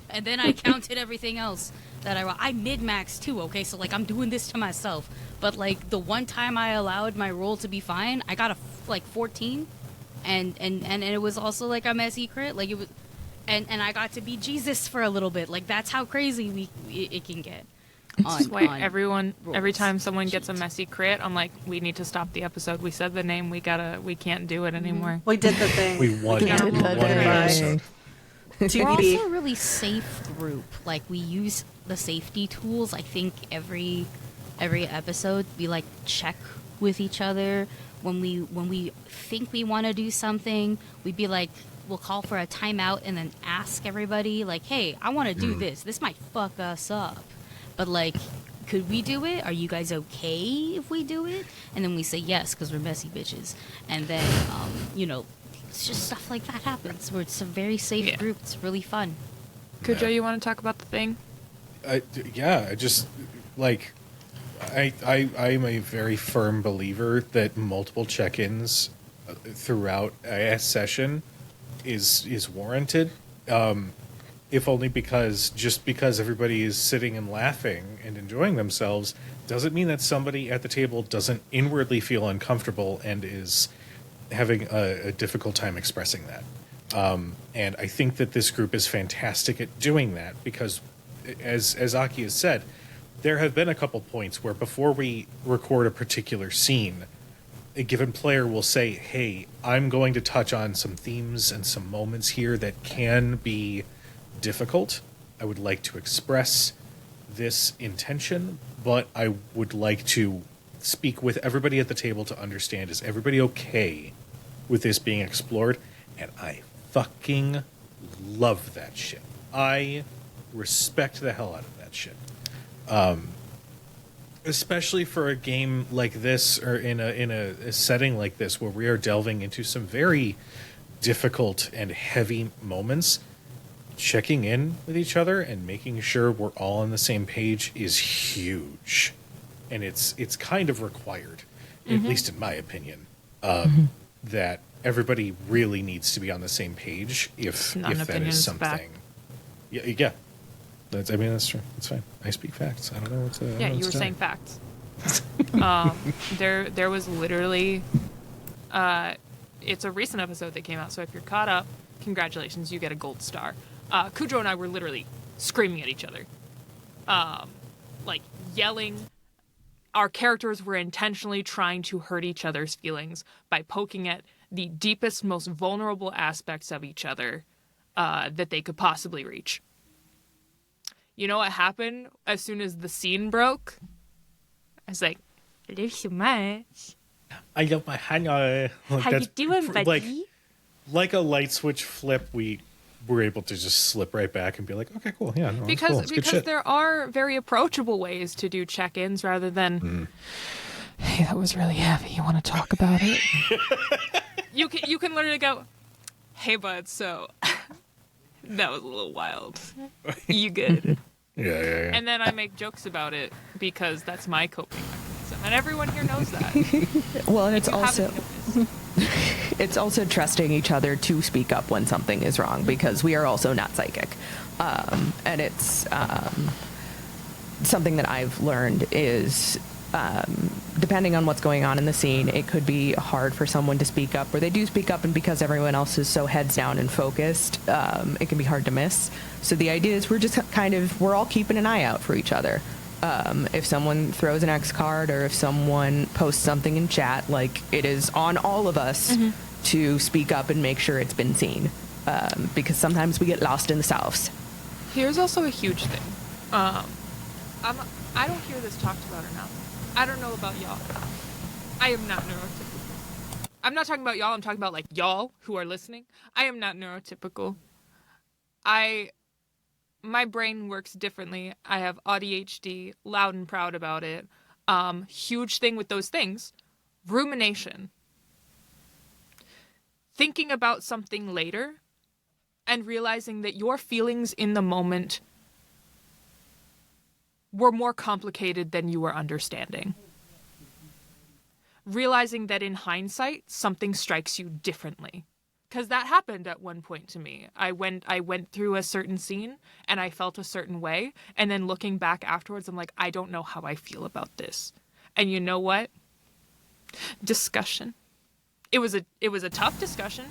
And then I counted everything else that I mid-max too, okay? So, like, I'm doing this to myself. But, like, the one time I allowed my roll to be fine, I got 14. And it was also, like, a messy crit. Like, it was... And I got to be Jesus for a little bit. Like, that's how crazy it can get. That's why every rolls. time someone gets a messy crit, I'm like, we need to stop the episode. We said the name. We can't do it anymore. We did the thing. We won. Yeah, We we won did the the episode. We're TBD. also a really safe group. Like, we use the safety tools. I think every episode we like check with each other when we think we want to do something. We'd be like, we'll call for a timeout and then ask everybody like, hey, I want to do this. This might fuck us up, but like, could we do it? Are you guys okay if we do it? And then we say yes because we're messy bitches. And then it's just stuff like that happens where it's a very safe group. It's really fun. Kujo, you want to talk about the thing? I just like I'm a very firm believer that multiple check-ins throughout a session is warranted. If only because everybody is sitting and laughing and enjoying themselves doesn't mean that somebody at the table doesn't inwardly feel uncomfortable and is having a difficult time expressing that. And I think that this group is fantastic at doing that because, as Aki has said, there have been a couple points where before we record a particular scene, a given player will say, hey, I'm going to touch on some themes and some moments here that can be difficult. I would like to express this intention, but I would like to speak with everybody at the table to understand, is everybody okay with this being explored? And I fucking love that shit. I respect the hell out of that shit. Especially for a game like this, or in a setting like this where we are delving into some very difficult and heavy moments. Checking in with each other and making sure we're all on the same page is huge, and it's kind of required, at least in my opinion, that everybody really needs to be on the same page if that is something. Yeah. That's true. That's fine. I speak facts. I don't know what. Yeah, you were saying facts. There was literally, it's a recent episode that came out. So if you're caught up, congratulations, you get a gold star. Kujo and I were literally screaming at each other, like yelling. Our characters were intentionally trying to hurt each other's feelings by poking at the deepest, most vulnerable aspects of each other that they could possibly reach. You know what happened as soon as the scene broke? I was like, I love you so much. I love my hand. How you doing, buddy? Like a light switch flip, we were able to just slip right back and be like, okay, cool, yeah, no, because cool. It's good shit. There are very approachable ways to do check-ins rather than, hey, that was really heavy. You want to talk about it? You can literally go, hey, bud, so that was a little wild. You good? Yeah. And then I make jokes about it because that's my coping mechanism, and everyone here knows that. Well, and it's also trusting each other to speak up when something is wrong, because we are also not psychic. And it's something that I've learned is, depending on what's going on in the scene, it could be hard for someone to speak up, or they do speak up, and because everyone else is so heads down and focused, it can be hard to miss. So the idea is we're all keeping an eye out for each other. If someone throws an X card, or if someone posts something in chat, like, it is on all of us to speak up and make sure it's been seen, because sometimes we get lost in the sauce. Here's also a huge thing. I don't hear this talked about enough. I don't know about y'all. I am not neurotypical. I'm not talking about y'all. I'm talking about, like, y'all who are listening. I am not neurotypical. My brain works differently. I have ADHD, loud and proud about it. Huge thing with those things, rumination. Thinking about something later and realizing that your feelings in the moment were more complicated than you were understanding. Realizing that in hindsight, something strikes you differently. Because that happened at one point to me. I went through a certain scene and I felt a certain way. And then looking back afterwards, I'm like, I don't know how I feel about this. And you know what? Discussion. It was a tough discussion,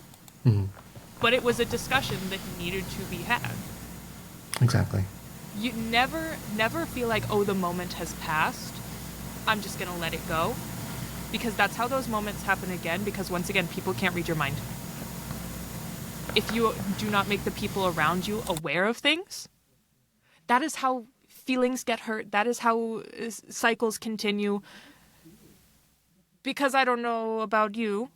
but it was a discussion that needed to be had. Exactly. You never feel like, oh, the moment has passed. I'm just going to let it go. Because that's how those moments happen again, because once again, people can't read your mind. If you do not make the people around you aware of things, that is how feelings get hurt. That is how cycles continue. Because I don't know about you,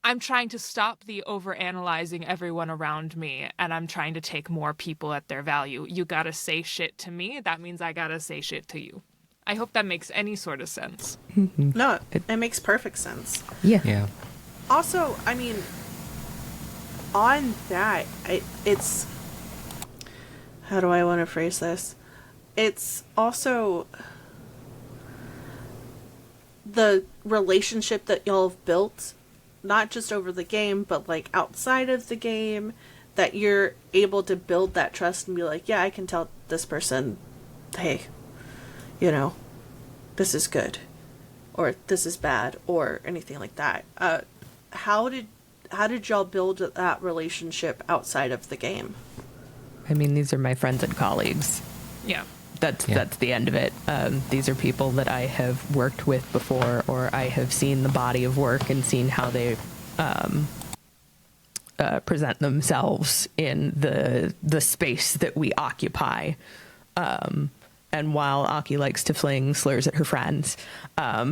I'm trying to stop the overanalyzing everyone around me, and I'm trying to take more people at their value. You gotta say shit to me, that means I gotta say shit to you. I hope that makes any sort of sense. No, it makes perfect sense. Yeah. Also, I mean, on that, it's... How do I want to phrase this? It's also the relationship that y'all have built, not just over the game, but like outside of the game, that you're able to build that trust and be like, yeah, I can tell this person, hey, you know, this is good, or this is bad, or anything like that. How did y'all build that relationship outside of the game? I mean, these are my friends and colleagues. Yeah. That's the end of it. These are people that I have worked with before, or I have seen the body of work and seen how they present themselves in the space that we occupy. And while Aki likes to fling slurs at her friends, I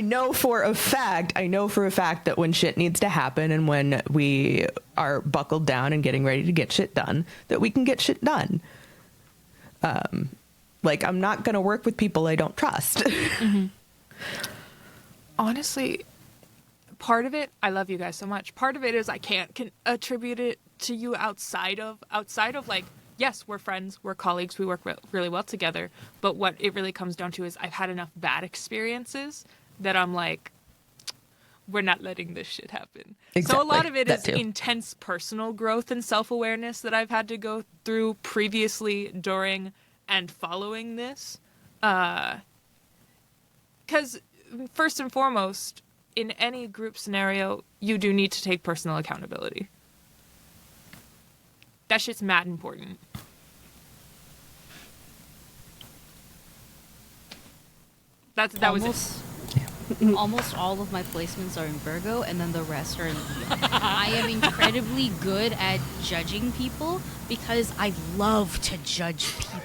know for a fact that when shit needs to happen and when we are buckled down and getting ready to get shit done, that we can get shit done. Like, I'm not going to work with people I don't trust. Mm-hmm. Honestly, part of it, I love you guys so much. Part of it is I can't attribute it to you outside of like, yes, we're friends, we're colleagues, we work really well together. But what it really comes down to is I've had enough bad experiences that I'm like, we're not letting this shit happen. Exactly. So a lot of it is That too. intense personal growth and self-awareness that I've had to go through previously, during, and following this. Because first and foremost, in any group scenario, you do need to take personal accountability. That shit's mad important. That was it. Almost all of my placements are in Virgo, and then the rest are in Leo. I am incredibly good at judging people because I love to judge people.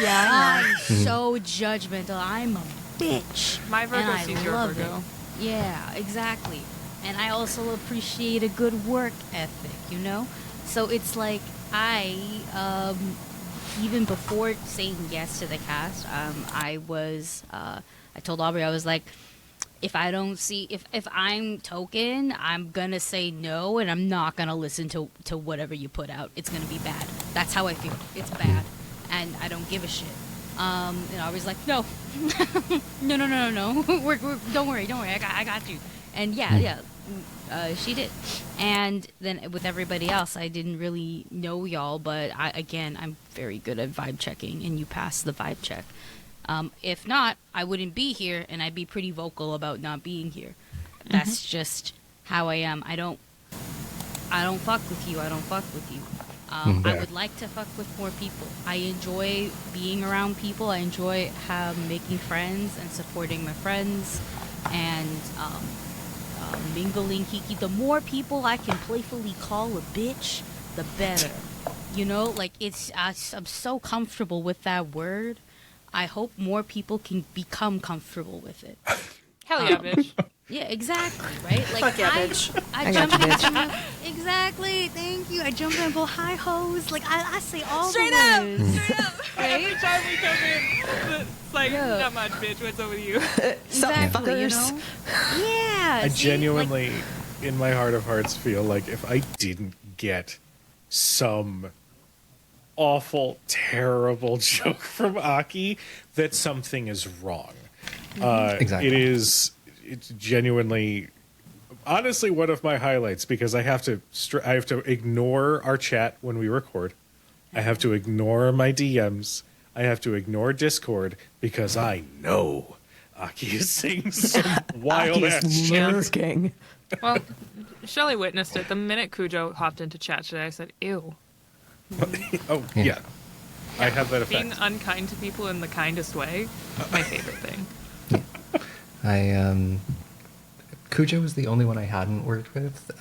Yeah. I'm so judgmental. I'm a bitch. My Virgo and I sees your love Virgo. it. Yeah, exactly. And I also appreciate a good work ethic, you know? So it's like I, even before saying yes to the cast, I told Aubrey, I was like, if I don't see, if I'm token, I'm gonna say no, and I'm not gonna listen to whatever you put out. It's gonna be bad. That's how I feel. It's bad, and I don't give a shit. And Aubrey's like, no, no. We're don't worry. I got you. And yeah, she did. And then with everybody else, I didn't really know y'all, but I'm very good at vibe checking, and you passed the vibe check. If not, I wouldn't be here, and I'd be pretty vocal about not being here. That's just how I am. I don't fuck with you. I don't fuck with you. I would like to fuck with more people. I enjoy being around people. I enjoy making friends and supporting my friends and mingling, kiki. The more people I can playfully call a bitch, the better. You know, like I'm so comfortable with that word. I hope more people can become comfortable with it. Hell yeah, bitch. Yeah, exactly, right? Like, Fuck yeah, bitch. I jump into exactly. Thank you. I jump in and go, hi, hoes. Like I say all Straight the up, words. straight up. Every time we come in, it's like, Yeah. not much, bitch. What's up with you? Exactly, you know? Yeah. I see, genuinely, in my heart of hearts, feel like if I didn't get some awful, terrible joke from Aki that something is wrong. Exactly. It's genuinely, honestly, one of my highlights, because I have to ignore our chat when we record. I have to ignore my DMs. I have to ignore Discord because I know Aki is saying some wild Aki ass is shit. lurking. Well, Shelly witnessed it. The minute Cujo hopped into chat today, I said, ew. Oh, yeah. I have that Being effect. unkind to people in the kindest way, my favorite thing. Cujo was the only one I hadn't worked with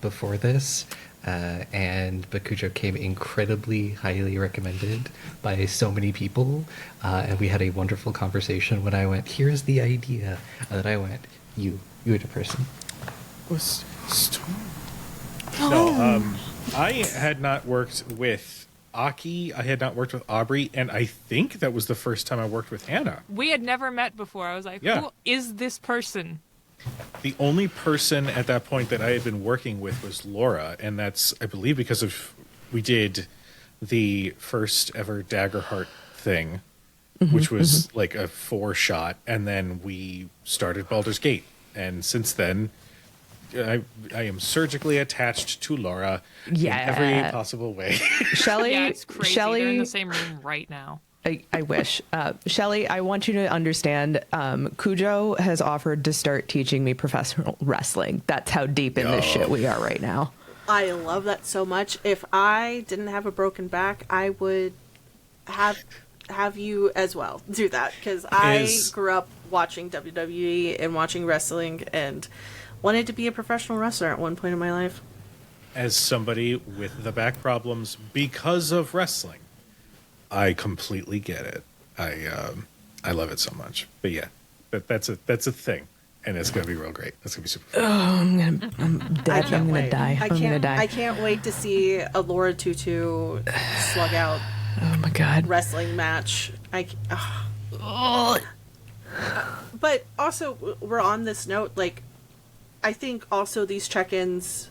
before this, but Cujo came incredibly highly recommended by so many people, and we had a wonderful conversation when I went, here's the idea, and then I went, you were the person. No, I had not worked with Aki. I had not worked with Aubrey, and I think that was the first time I worked with Hannah. We had never met before. I was like, Yeah. who is this person? The only person at that point that I had been working with was Laura, and that's, I believe, because of we did the first ever Daggerheart thing, which was like a 4-shot, and then we started Baldur's Gate, and since then, I am surgically attached to Laura in every possible way. Shelly, Yeah, it's crazy. Shelly, They're in the same room right now. I wish. Shelly, I want you to understand, Cujo has offered to start teaching me professional wrestling. That's how deep in this shit we are right now. I love that so much. If I didn't have a broken back, I would have you as well do that, because I grew up watching WWE and watching wrestling and wanted to be a professional wrestler at one point in my life. As somebody with the back problems because of wrestling, I completely get it. I love it so much. But yeah, that's a thing, and it's gonna be real great. That's gonna be super fun. I'm dead. I can't I'm gonna wait. die. I'm gonna die. I can't wait to see a Laura Tutu slug out Oh my god. wrestling match. But also, we're on this note, like, I think also these check-ins,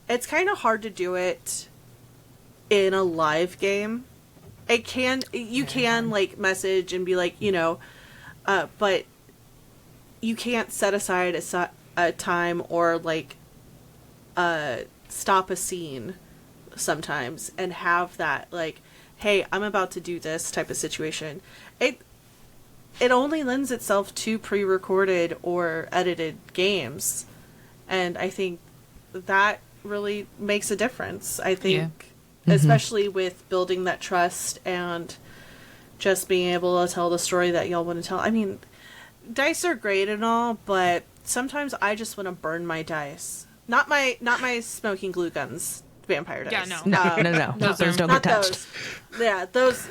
it's kind of hard to do it in a live game. You can like message and be like, but you can't set aside a time or like stop a scene sometimes and have that like, hey, I'm about to do this type of situation. It only lends itself to pre-recorded or edited games, and I think that really makes a difference. I think, especially with building that trust and just being able to tell the story that y'all want to tell. I mean, dice are great and all, but sometimes I just want to burn my dice. Not my smoking glue guns vampire dice. Yeah, no. No. Those don't not get touched. those. Yeah, those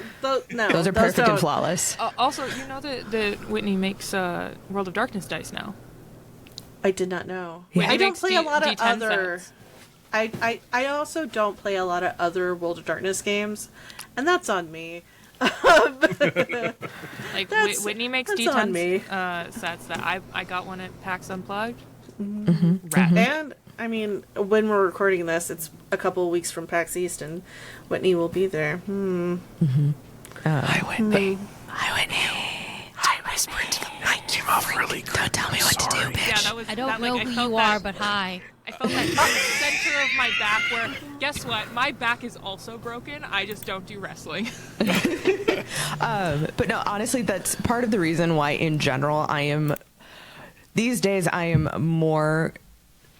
no. Those are perfect and don't. flawless. Also, you know that Whitney makes World of Darkness dice now. I did not know. Whitney I don't makes play a lot of D10 other. sets. I also don't play a lot of other World of Darkness games, and that's on me. Like That's- Whitney makes that's on me. D10 sets that I got one at PAX Unplugged. Mm-hmm. Rad. And I mean, when we're recording this, it's a couple of weeks from PAX East, and Whitney will be there. Hi, Whitney. I whispered to the mic. Came off really good. Don't tell me what to do, bitch. Yeah, that was. I don't that, know like, who I felt you that, are, but hi. I felt that in the center of my back. Where guess what? My back is also broken. I just don't do wrestling. But no, honestly, that's part of the reason why, in general, these days, I am more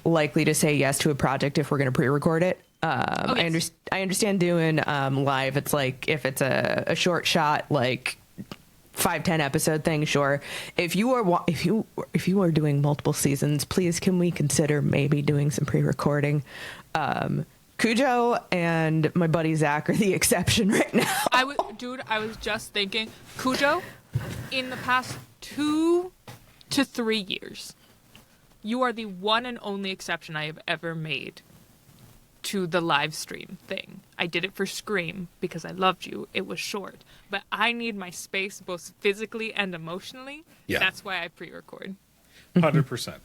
likely to say yes to a project if we're going to pre-record it. Yes. I understand doing live. It's like if it's a short shot, like 5-10 episode thing, sure. If you are doing multiple seasons, please can we consider maybe doing some pre-recording? Cujo and my buddy Zach are the exception right now. I was just thinking, Cujo, in the past 2 to 3 years, you are the one and only exception I have ever made to the live stream thing. I did it for Scream because I loved you. It was short, but I need my space both physically and emotionally. Yeah. That's why I pre-record. 100%.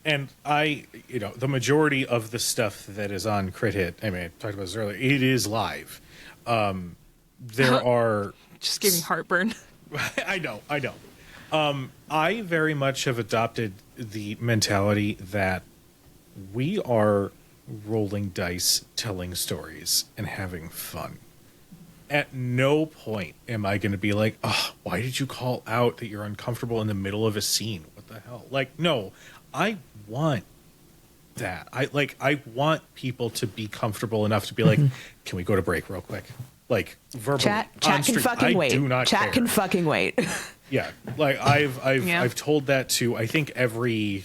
And the majority of the stuff that is on Crit Hit, I mean, I talked about this earlier, it is live. There are... Just giving heartburn. I know. I very much have adopted the mentality that we are rolling dice, telling stories, and having fun. At no point am I going to be like, oh, why did you call out that you're uncomfortable in the middle of a scene? What the hell? Like, no, I want that. I want people to be comfortable enough to be like, can we go to break real quick? Like, verbally. Chat can fucking wait. Do not Chat care. can fucking wait. Yeah, like I've told that to, I think, every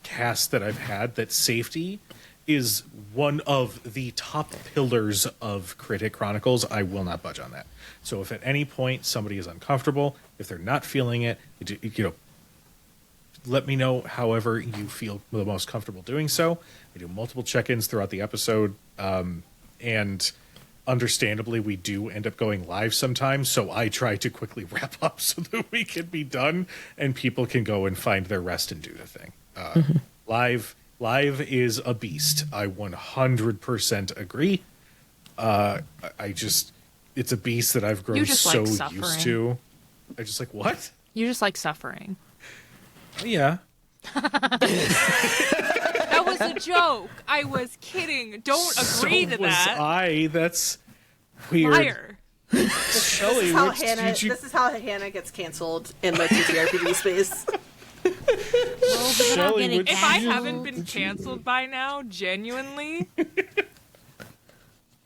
cast that I've had, that safety is one of the top pillars of Crit Hit Chronicles. I will not budge on that. So if at any point somebody is uncomfortable, if they're not feeling it, let me know however you feel the most comfortable doing so. I do multiple check-ins throughout the episode, and understandably we do end up going live sometimes, so I try to quickly wrap up so that we can be done and people can go and find their rest and do the thing. Live is a beast. I 100% agree. It's a beast that I've grown so used to. I just like, what? You just like suffering. Yeah. That was a joke. I was kidding. Don't agree to that. That's weird. Liar. Shelly, this is how Hannah gets canceled in the TTRPG space. Shelly, If I haven't been canceled by now, genuinely,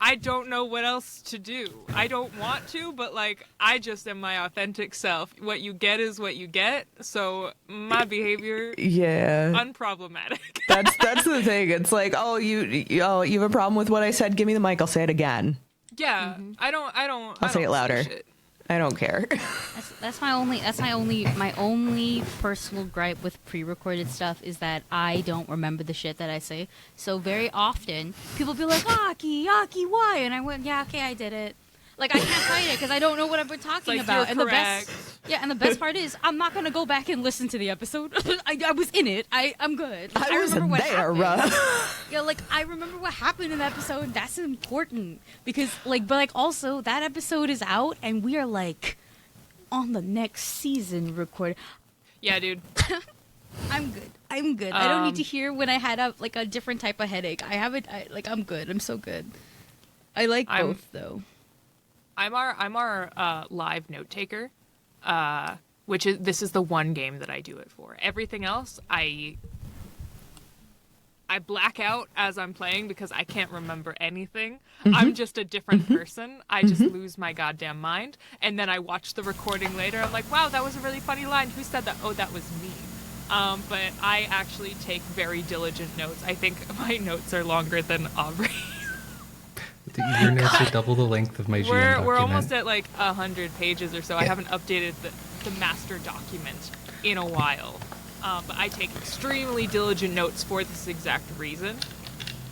I don't know what else to do. I don't want to, but I just am my authentic self. What you get is what you get. So my behavior, unproblematic. That's the thing. It's like, you have a problem with what I said? Give me the mic. I'll say it again. Yeah, I'll say it louder. I don't care. That's my only personal gripe with pre-recorded stuff is that I don't remember the shit that I say. So very often people be like, Aki, why? And I went, yeah, okay, I did it. Like, I can't fight it because I don't know what I've been talking about. And correct. The best part is I'm not gonna go back and listen to the episode. I was in it. I'm good. Like, I remember what happened. Yeah, I remember what happened in the episode. That's important because also that episode is out and we are on the next season record. Yeah, dude. I'm good. I don't need to hear when I had a different type of headache. I'm good. I'm so good. I like both though. I'm our live note taker, this is the one game that I do it for. Everything else, I black out as I'm playing because I can't remember anything. I'm just a different person. I just lose my goddamn mind, and then I watch the recording later. I'm like, wow, that was a really funny line. Who said that? Oh, that was me. But I actually take very diligent notes. I think my notes are longer than Aubrey. Your notes are double the length of my GM document. We're almost at 100 pages or so. Yeah. I haven't updated the master document in a while. But I take extremely diligent notes for this exact reason.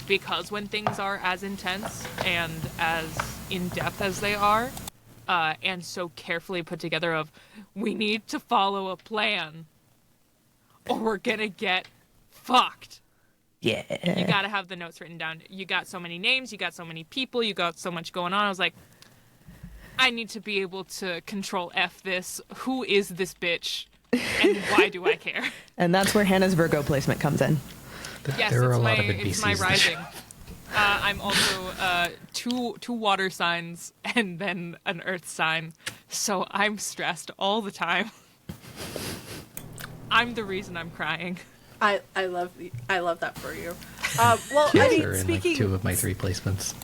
Because when things are as intense and as in-depth as they are, and so carefully put together of, we need to follow a plan, or we're gonna get fucked. Yeah. You gotta have the notes written down. You got so many names, you got so many people, you got so much going on. I was like, I need to be able to control F this. Who is this bitch? And why do I care? And that's where Hannah's Virgo placement comes in. Yes, there are a lot of it's my rising. I'm also two water signs and then an earth sign. So I'm stressed all the time. I'm the reason I'm crying. I love that for you. Well, I mean, speaking in 2 of my 3 placements.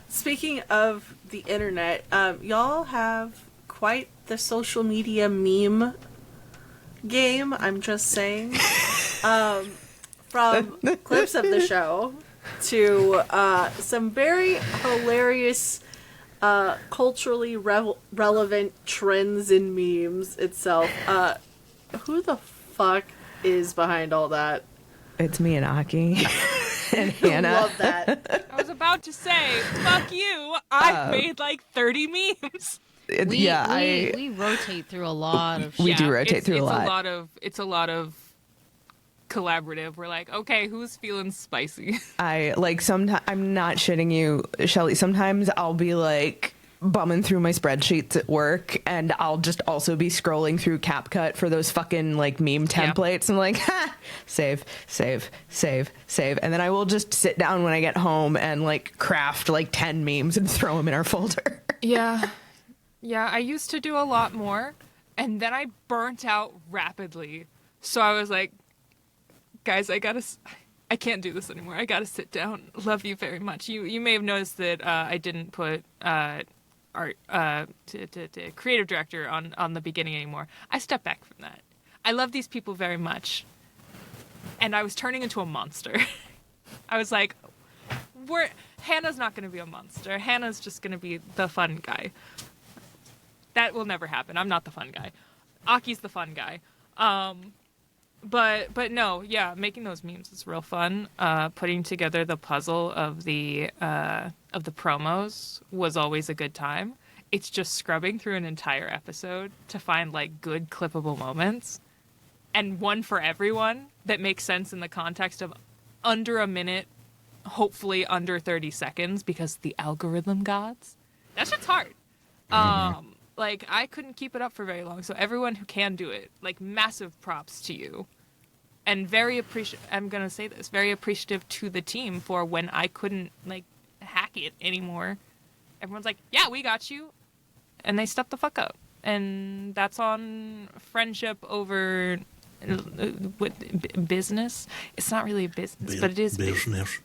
Speaking of the internet, y'all have quite the social media meme game. I'm just saying, from clips of the show to some very hilarious, culturally relevant trends in memes itself. Who the fuck is behind all that? It's me and Aki and Hannah. Love that. I was about to say, fuck you. I've made 30 memes. We rotate through a lot of shit. We do rotate through a lot. It's a lot of collaborative. We're like, okay, who's feeling spicy? I like sometimes, I'm not shitting you, Shelly. Sometimes I'll be like bumming through my spreadsheets at work, and I'll just also be scrolling through CapCut for those fucking like meme templates. I'm like, ha, save, and then I will just sit down when I get home and like craft like 10 memes and throw them in our folder. Yeah. I used to do a lot more, and then I burnt out rapidly. So I was like, guys, I can't do this anymore. I gotta sit down. Love you very much. You may have noticed that I didn't put art to creative director on the beginning anymore. I stepped back from that. I love these people very much, and I was turning into a monster. I was like, Hannah's not gonna be a monster. Hannah's just gonna be the fun guy. That will never happen. I'm not the fun guy. Aki's the fun guy. But no, yeah, making those memes is real fun. Putting together the puzzle of the promos was always a good time. It's just scrubbing through an entire episode to find like good clippable moments, and one for everyone that makes sense in the context of under a minute, hopefully under 30 seconds, because the algorithm gods. That shit's hard. Like, I couldn't keep it up for very long, so everyone who can do it, like, massive props to you. And I'm gonna say this, very appreciative to the team for when I couldn't, like, hack it anymore. Everyone's like, yeah, we got you. And they stepped the fuck up. And that's on friendship over business. It's not really a business, but it is business.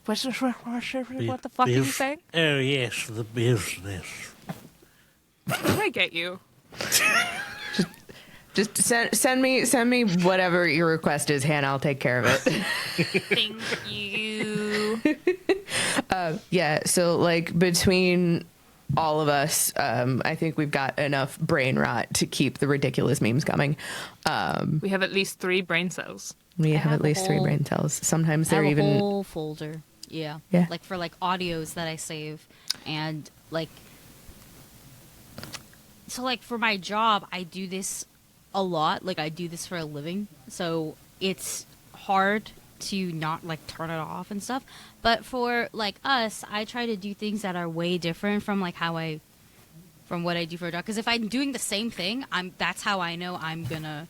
What the fuck are you saying? Oh, yes, the business. I get you. Just send me whatever your request is, Hannah. I'll take care of it. Thank you. Yeah, so like between all of us, I think we've got enough brain rot to keep the ridiculous memes coming. We have at least 3 brain cells. We have at least 3 brain cells. Sometimes they're I have even a whole folder. Yeah. Like for like audios that I save, and like, so like for my job, I do this a lot. Like I do this for a living, so it's hard to not like turn it off and stuff. But for like us, I try to do things that are way different from like from what I do for a job. Because if I'm doing the same thing, that's how I know I'm gonna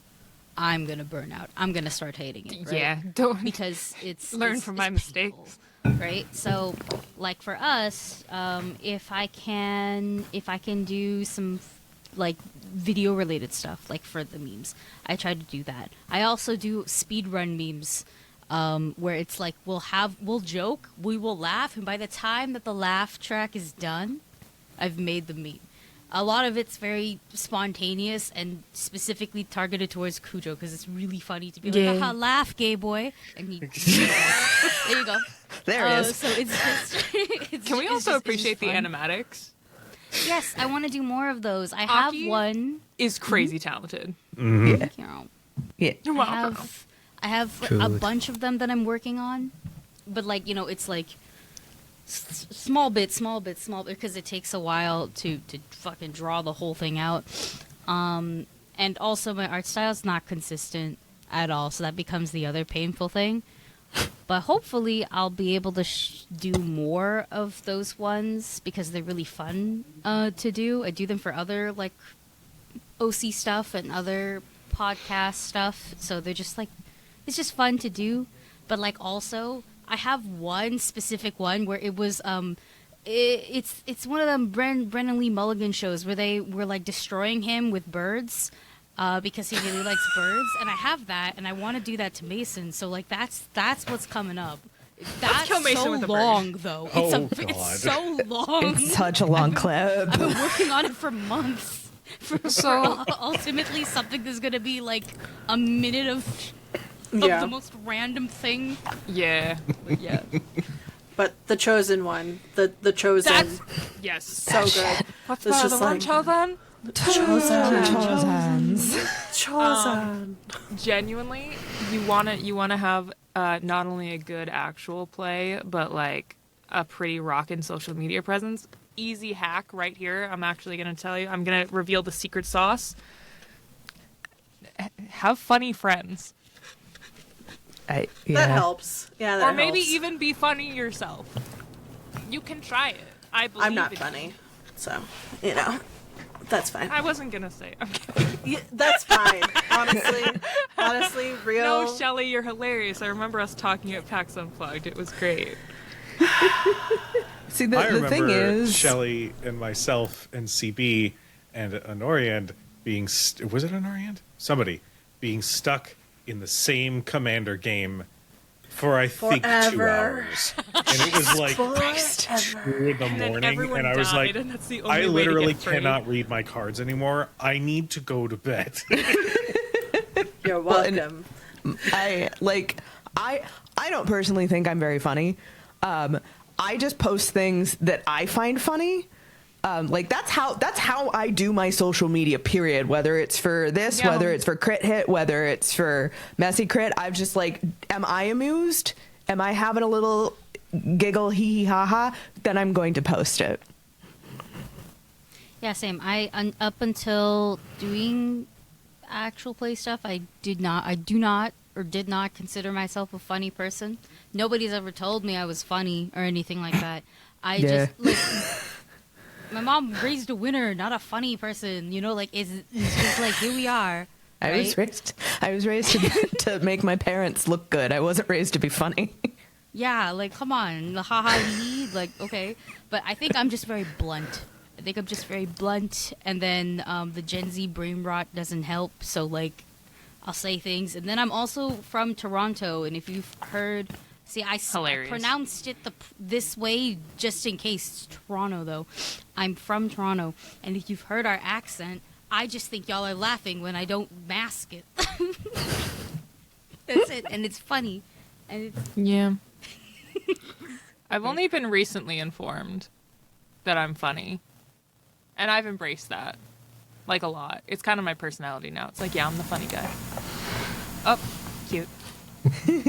burn out. I'm gonna start hating it. Right? Yeah, don't because it's learn from my painful, mistakes. right? So, like for us, if I can do some like video related stuff, like for the memes, I try to do that. I also do speedrun memes, where it's like we'll joke, we will laugh, and by the time that the laugh track is done, I've made the meme. A lot of it's very spontaneous and specifically targeted towards Cujo because it's really funny to be like, haha, laugh, gay boy. And he, there you go. There it is. So it's just. Can we also appreciate the animatics? Yes, I want to do more of those. I have Aki one. Is crazy talented. Yeah. You know, Yeah. You're welcome. I have Cool. a bunch of them that I'm working on, but like it's like small bit, because it takes a while to fucking draw the whole thing out. And also my art style is not consistent at all, so that becomes the other painful thing. But hopefully I'll be able to do more of those ones because they're really fun to do. I do them for other like OC stuff and other podcast stuff, so they're just like, it's just fun to do. But like also I have one specific one where it was it's one of them Brennan Lee Mulligan shows where they were like destroying him with birds because he really likes birds, and I have that, and I want to do that to Mason. So like that's what's coming up. That's kill Mason so with a bird. long though. It's so long. It's such a long clip. I've been working on it for months. So Ultimately something that's gonna be like a minute of Yeah. the most random thing. yeah, Yeah. But the chosen one, the chosen, that's yes. so good. What's It's the just other one? like- Chosen? Chosen. Genuinely, you wanna have not only a good actual play, but like a pretty rockin' social media presence. Easy hack right here. I'm actually gonna tell you. I'm gonna reveal the secret sauce. Have funny friends. Yeah. That helps. Yeah, that Or maybe helps. even be funny yourself. You can try it. I believe I'm not in funny, you. so that's fine. I wasn't gonna say. I'm kidding. Yeah, that's fine. Honestly, real. No, Shelly, you're hilarious. I remember us talking at PAX Unplugged. It was great. See, I the remember thing is, Shelly and myself and CB and Anoriand being... was it Anoriand? Somebody being stuck in the same Commander game for, I think, 2 Forever. hours. And it was like 2 in the then morning, everyone and I was died, like, and that's the only I way to literally get free. cannot read my cards anymore. I need to go to bed. You're welcome. I don't personally think I'm very funny. I just post things that I find funny. That's how I do my social media, period. Whether it's for this, Yeah. whether it's for Crit Hit, whether it's for Messy Crit, I'm just like, am I amused? Am I having a little giggle, hee hee ha ha? Then I'm going to post it. Yeah, same. Up until doing actual play stuff, I do not consider myself a funny person. Nobody's ever told me I was funny or anything like that. My mom raised a winner, not a funny person. It's just like, here we are. I was right? raised to make my parents look good. I wasn't raised to be funny. Yeah, come on, the ha ha hee, okay. But I think I'm just very blunt. And then the Gen Z brain rot doesn't help. So I'll say things, and then I'm also from Toronto, and if you've heard, I pronounced it this way just in case. Toronto, though. I'm from Toronto, and if you've heard our accent, I just think y'all are laughing when I don't mask it. That's it, and it's funny. And it's... Yeah. I've only been recently informed that I'm funny, and I've embraced that, a lot. It's kind of my personality now. It's I'm the funny guy. Oh, cute. Aww.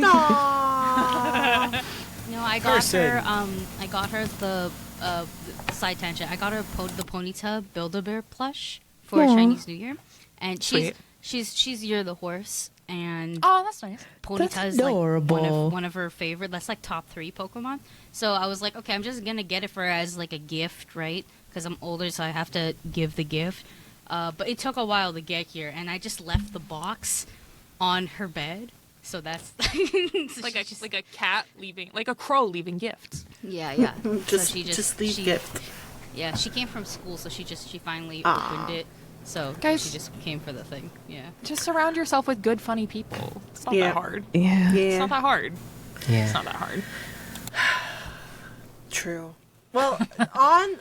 No, I got her the side tangent. I got her the Ponyta Build-A-Bear plush for Chinese New Year, and she's You're the horse, and Oh, that's nice. Ponyta is adorable. one of her favorite. That's top 3 Pokemon. So I was like, okay, I'm just gonna get it for her as a gift, right? Because I'm older, so I have to give the gift. But it took a while to get here, and I just left the box on her bed. So that's so like a cat leaving, like a crow leaving gifts. Yeah. just so leave gift. Yeah, she came from school, so she finally Aww. opened it. So Guys, she just came for the thing. Yeah. Just surround yourself with good, funny people. It's not that hard. Yeah. It's not that hard. Yeah. It's not that hard. True. Well, on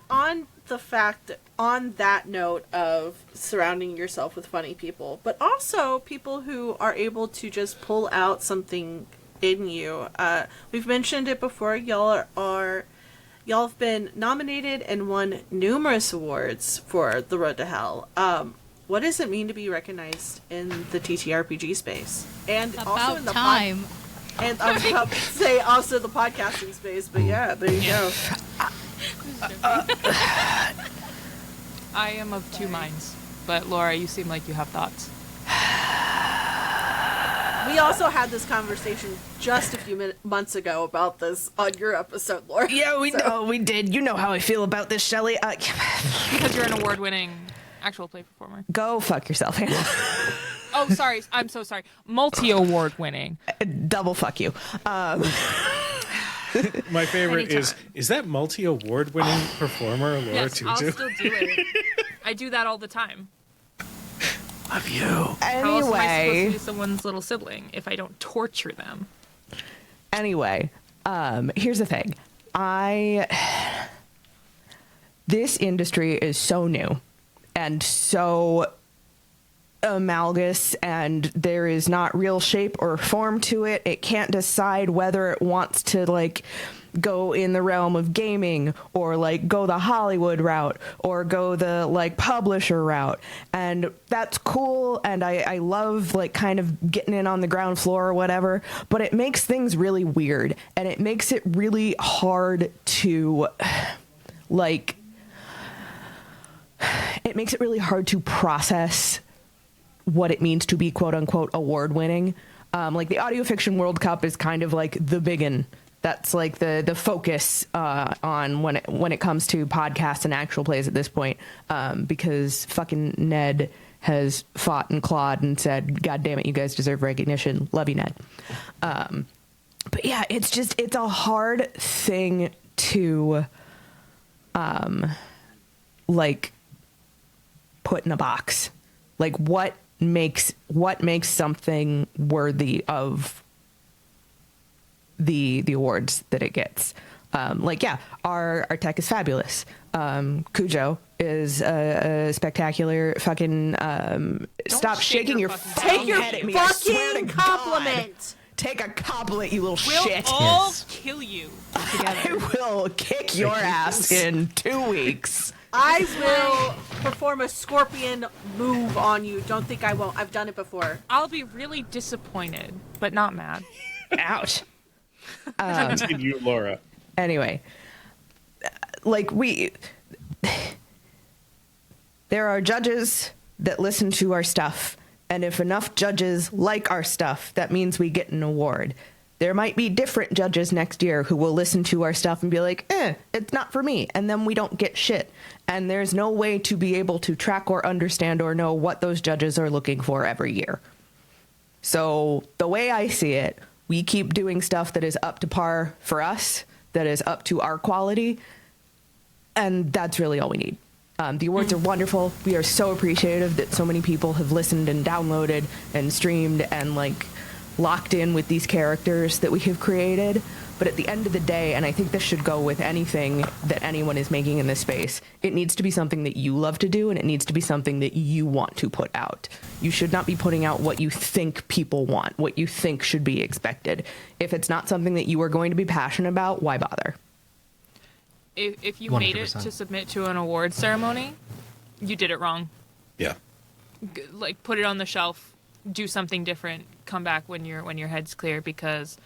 that note of surrounding yourself with funny people, but also people who are able to just pull out something in you. We've mentioned it before. Y'all have been nominated and won numerous awards for The Road to Hell. What does it mean to be recognized in the TTRPG space? And also in the time. and I was about to say also the podcasting space, but yeah, there you go. I am of two minds, but Laura, you seem like you have thoughts. We also had this conversation just a few months ago about this on your episode, Laura. Yeah, we did. You know how I feel about this, Shelly. Because you're an award-winning actual play performer. Go fuck yourself, Hannah. Oh, sorry. I'm so sorry. Multi-award winning. Double fuck you. My favorite is that multi-award winning performer Laura Yes, Tutu? I'll still do it. I do that all the time. Love you. How else am I supposed to Anyway, be someone's little sibling if I don't torture them? Here's the thing. This industry is so new and so amalgamous, and there is not real shape or form to it. It can't decide whether it wants to go in the realm of gaming or go the Hollywood route or go the publisher route, and that's cool, and I love kind of getting in on the ground floor or whatever, but it makes things really weird, and it makes it really hard to process what it means to be quote unquote award winning. Like the Audio Fiction World Cup is kind of like the biggin. That's like the focus on when it comes to podcasts and actual plays at this point, because fucking Ned has fought and clawed and said, "God damn it, you guys deserve recognition. Love you, Ned." But yeah, it's a hard thing to like put in a box. Like what makes something worthy of the awards that it gets. Like, yeah, our tech is fabulous. Cujo is a spectacular fucking stop shaking your fucking head at me. I swear to compliment. God. Take a compliment, you little We'll shit. all kill you I together. will kick your ass in 2 weeks. I will perform a scorpion move on you. Don't think I won't. I've done it before. I'll be really disappointed, but not mad. Ouch. Continue, Laura. Anyway, like there are judges that listen to our stuff, and if enough judges like our stuff, that means we get an award. There might be different judges next year who will listen to our stuff and be like, it's not for me, and then we don't get shit. And there's no way to be able to track or understand or know what those judges are looking for every year. So the way I see it, we keep doing stuff that is up to par for us, that is up to our quality, and that's really all we need. The awards are wonderful. We are so appreciative that so many people have listened and downloaded and streamed and like locked in with these characters that we have created. But at the end of the day, and I think this should go with anything that anyone is making in this space, it needs to be something that you love to do, and it needs to be something that you want to put out. You should not be putting out what you think people want, what you think should be expected. If it's not something that you are going to be passionate about, why bother? If you made it 100%. to submit to an award ceremony, you did it wrong. Yeah. Like, put it on the shelf, do something different, come back when your head's clear, because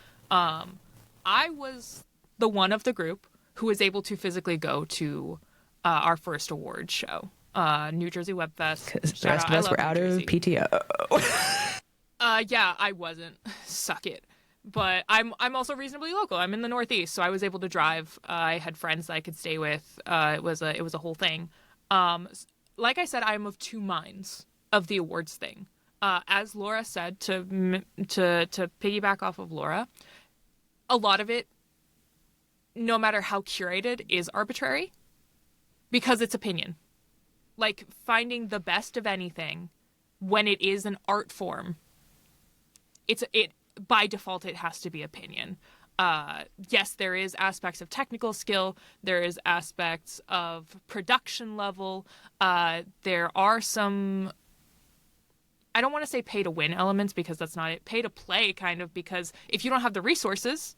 I was the one of the group who was able to physically go to our first award show, New Jersey Web Fest. Because the rest of us were out of PTO. Yeah, I wasn't. Suck it. But I'm also reasonably local. I'm in the Northeast, so I was able to drive. I had friends that I could stay with. It was a whole thing. Like I said, I'm of two minds of the awards thing. As Laura said, to piggyback off of Laura, a lot of it, no matter how curated, is arbitrary because it's opinion. Like finding the best of anything when it is an art form, it by default it has to be opinion. Yes, there is aspects of technical skill, there is aspects of production level, there are some, I don't want to say pay to win elements because that's not it, pay to play kind of, because if you don't have the resources,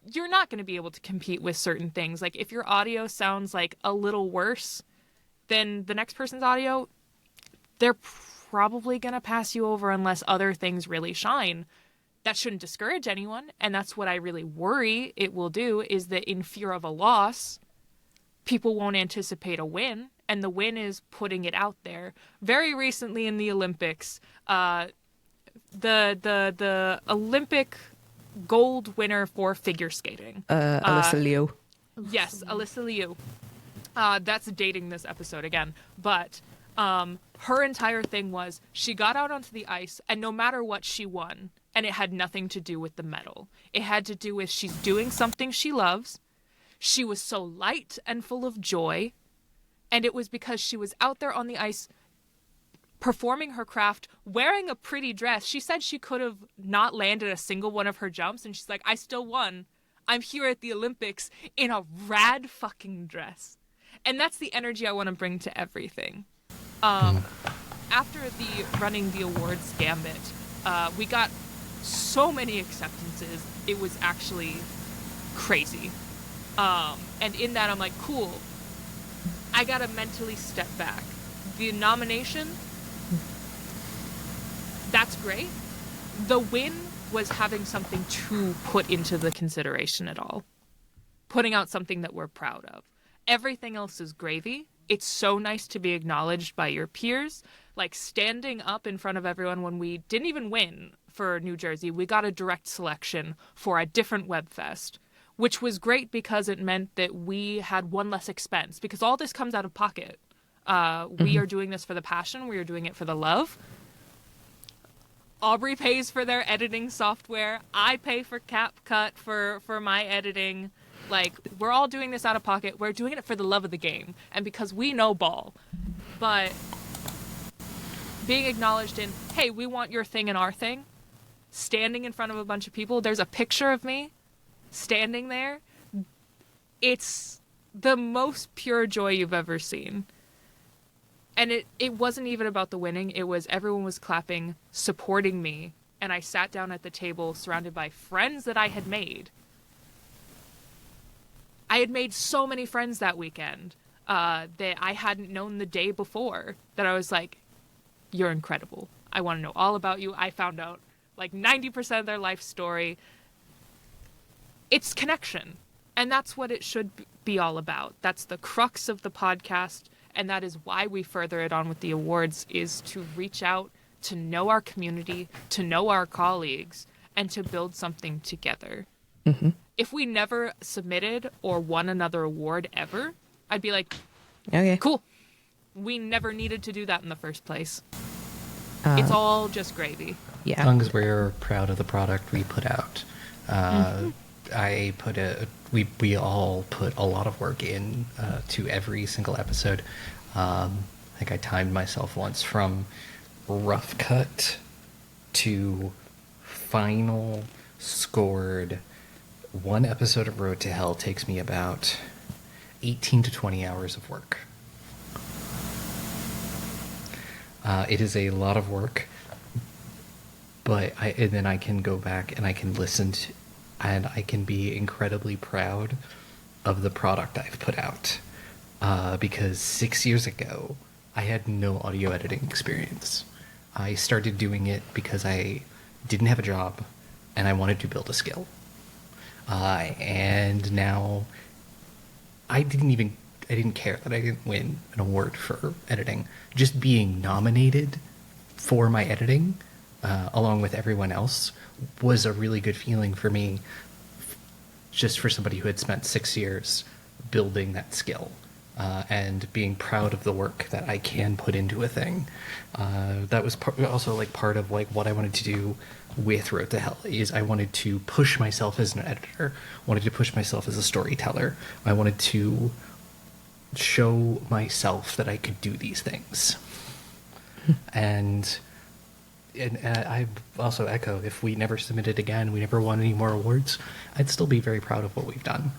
you're not going to be able to compete with certain things. Like if your audio sounds like a little worse than the next person's audio, they're probably going to pass you over unless other things really shine. That shouldn't discourage anyone, and that's what I really worry it will do, is that in fear of a loss, people won't anticipate a win, and the win is putting it out there. Very recently in the Olympics, the Olympic gold winner for figure skating. Alyssa Liu. Yes, Alyssa Liu. That's dating this episode again, but her entire thing was she got out onto the ice, and no matter what, she won. And it had nothing to do with the medal. It had to do with she's doing something she loves. She was so light and full of joy. And it was because she was out there on the ice performing her craft, wearing a pretty dress. She said she could have not landed a single one of her jumps. And she's like, I still won. I'm here at the Olympics in a rad fucking dress. And that's the energy I want to bring to everything. After the running the awards gambit, we got so many acceptances, it was actually crazy. And in that, I'm like, cool, I gotta mentally step back. The nomination, that's great. The win was having something to put into the consideration at all. Putting out something that we're proud of. Everything else is gravy. It's so nice to be acknowledged by your peers. Like standing up in front of everyone when we didn't even win for New Jersey, we got a direct selection for a different Webfest, which was great because it meant that we had one less expense, because all this comes out of pocket. We are doing this for the passion. We are doing it for the love. Aubrey pays for their editing software. I pay for CapCut for my editing. Like, we're all doing this out of pocket. We're doing it for the love of the game and because we know ball. But being acknowledged in, hey, we want your thing and our thing, standing in front of a bunch of people, there's a picture of me standing there. It's the most pure joy you've ever seen. And it wasn't even about the winning. It was everyone was clapping, supporting me. And I sat down at the table surrounded by friends that I had made. I had made so many friends that weekend that I hadn't known the day before, that I was like, you're incredible. I want to know all about you. I found out like 90% of their life story. It's connection. And that's what it should be all about. That's the crux of the podcast. And that is why we further it on with the awards, is to reach out, to know our community, to know our colleagues, and to build something together. Mm-hmm. If we never submitted or won another award ever, I'd be like, okay, cool. We never needed to do that in the first place. It's all just gravy. Yeah. As long as we're proud of the product we put out. We all put a lot of work in to every single episode. I think I timed myself once from rough cut to final scored. One episode of Road to Hell takes me about 18 to 20 hours of work. It is a lot of work, but then I can go back and I can listen to, and I can be incredibly proud of the product I've put out. Because 6 years ago, I had no audio editing experience. I started doing it because I didn't have a job and I wanted to build a skill. And now I didn't care that I didn't win an award for editing. Just being nominated for my editing, along with everyone else, was a really good feeling for me, just for somebody who had spent 6 years building that skill, and being proud of the work that I can put into a thing. That was also like part of like what I wanted to do with Road to Hell, is I wanted to push myself as an editor, wanted to push myself as a storyteller. I wanted to show myself that I could do these things. And I also echo, if we never submitted again, we never won any more awards, I'd still be very proud of what we've done.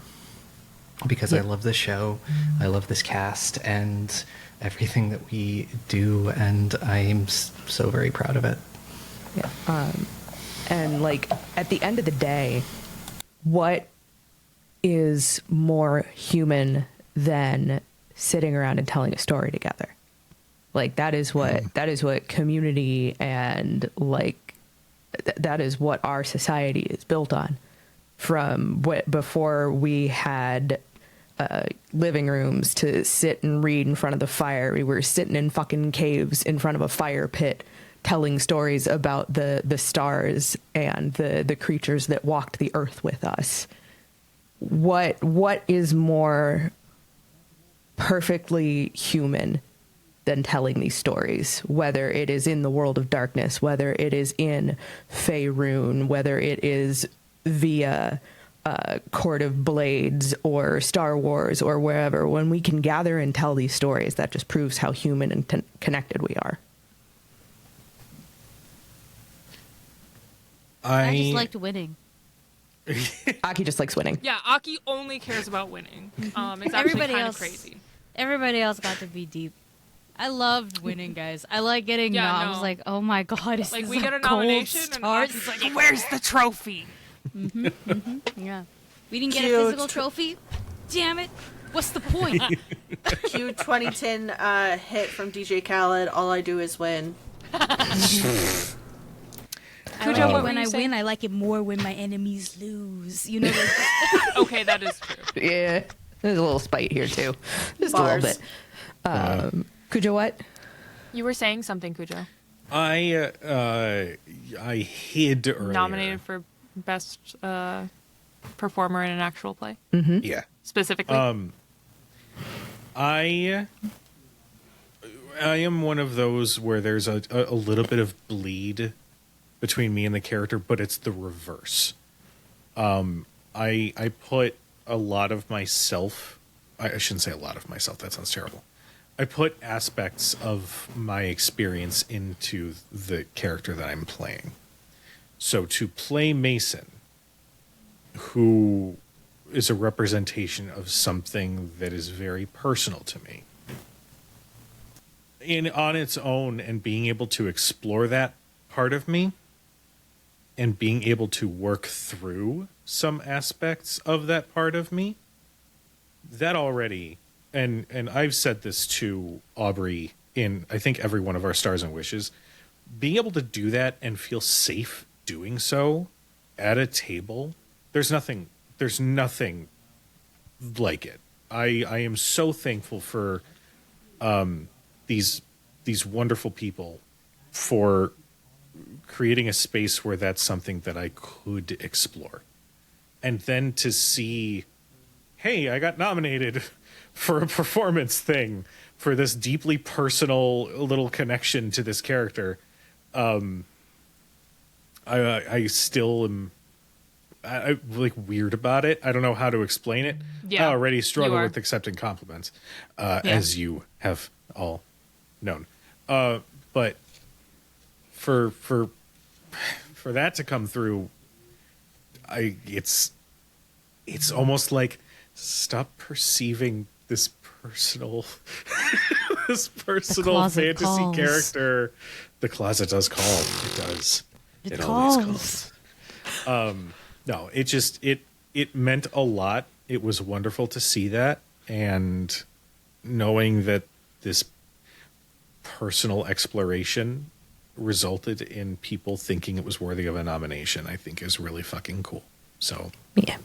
Because I love this show, I love this cast, and everything that we do, and I'm so very proud of it. Yeah. And like, at the end of the day, what is more human than sitting around and telling a story together? Like, that is what community and like that is what our society is built on. From before we had living rooms to sit and read in front of the fire, we were sitting in fucking caves in front of a fire pit telling stories about the stars and the creatures that walked the earth with us. What is more perfectly human than telling these stories, whether it is in the world of darkness, whether it is in Faerun, whether it is via Court of Blades or Star Wars or wherever. When we can gather and tell these stories, that just proves how human and connected we are. I just liked winning. Aki just likes winning. Yeah, Aki only cares about winning. It's actually kind of crazy. Everybody else got to be deep. I loved winning, guys. I like getting I was like, oh my god, is like this we get a gold nomination star? and Aki's like, where's the trophy? Yeah. We didn't get a physical trophy? Damn it. What's the point? Cue 2010 hit from DJ Khaled, All I Do Is Win. When I win, I like it more when my enemies lose. You know, like Okay, that is true. Yeah. There's a little spite here, too. Just a little bit. Cujo, what? You were saying something, Cujo. I hid earlier. Nominated for best performer in an actual play, Yeah. specifically. I am one of those where there's a little bit of bleed between me and the character, but it's the reverse. I put a lot of myself. I shouldn't say a lot of myself. That sounds terrible. I put aspects of my experience into the character that I'm playing. So to play Mason, who is a representation of something that is very personal to me, on its own, and being able to explore that part of me and being able to work through some aspects of that part of me, that already, and I've said this to Aubrey in, I think, every one of our Stars and Wishes, being able to do that and feel safe doing so at a table, there's nothing like it. I am so thankful for these wonderful people for creating a space where that's something that I could explore. And then to see, hey, I got nominated for a performance thing for this deeply personal little connection to this character. I still am I like weird about it. I don't know how to explain it. Yeah, I already struggle you are. with accepting compliments, as you have all known. But for that to come through, it's almost like, stop perceiving this personal this personal closet fantasy calls. character. The closet does call. It does. It always calls. No, it meant a lot. It was wonderful to see that, and knowing that this personal exploration resulted in people thinking it was worthy of a nomination, I think is really fucking cool. So Yeah.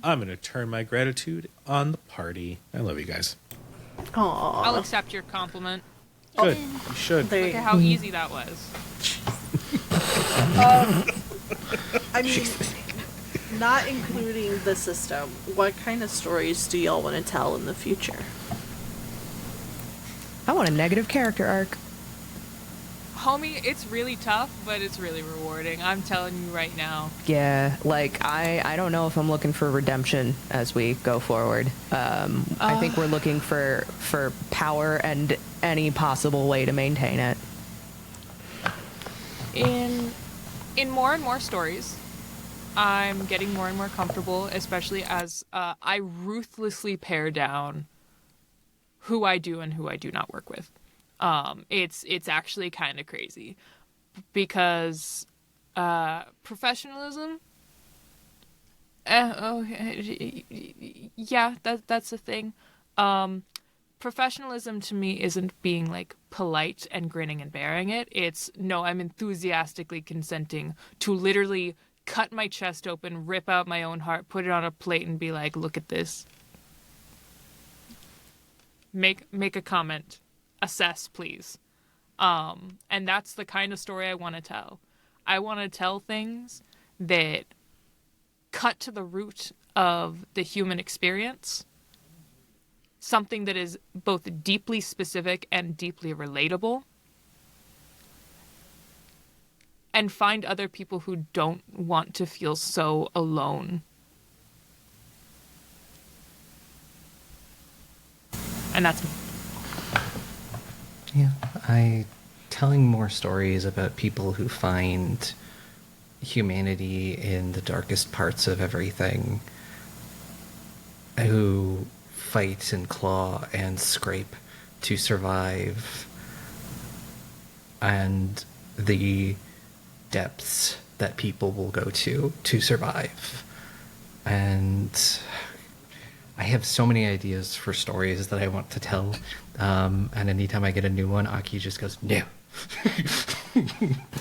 I'm going to turn my gratitude on the party. I love you guys. Aww. I'll accept your compliment. Good. You should. There Look you at how easy that was. I mean, not including the system, what kind of stories do y'all want to tell in the future? I want a negative character arc. Homie, it's really tough, but it's really rewarding. I'm telling you right now. Yeah, like I don't know if I'm looking for redemption as we go forward. I think we're looking for power and any possible way to maintain it. In more and more stories, I'm getting more and more comfortable, especially as I ruthlessly pare down who I do and who I do not work with. It's actually kind of crazy because professionalism. Yeah, that's the thing. Professionalism to me isn't being like polite and grinning and bearing it. It's no, I'm enthusiastically consenting to literally cut my chest open, rip out my own heart, put it on a plate, and be like, "Look at this." Make a comment. Assess, please. And that's the kind of story I want to tell. I want to tell things that cut to the root of the human experience. Something that is both deeply specific and deeply relatable. And find other people who don't want to feel so alone. And that's me. Yeah, telling more stories about people who find humanity in the darkest parts of everything, who fight and claw and scrape to survive, and the depths that people will go to survive. And I have so many ideas for stories that I want to tell, and anytime I get a new one, Aki just goes, no.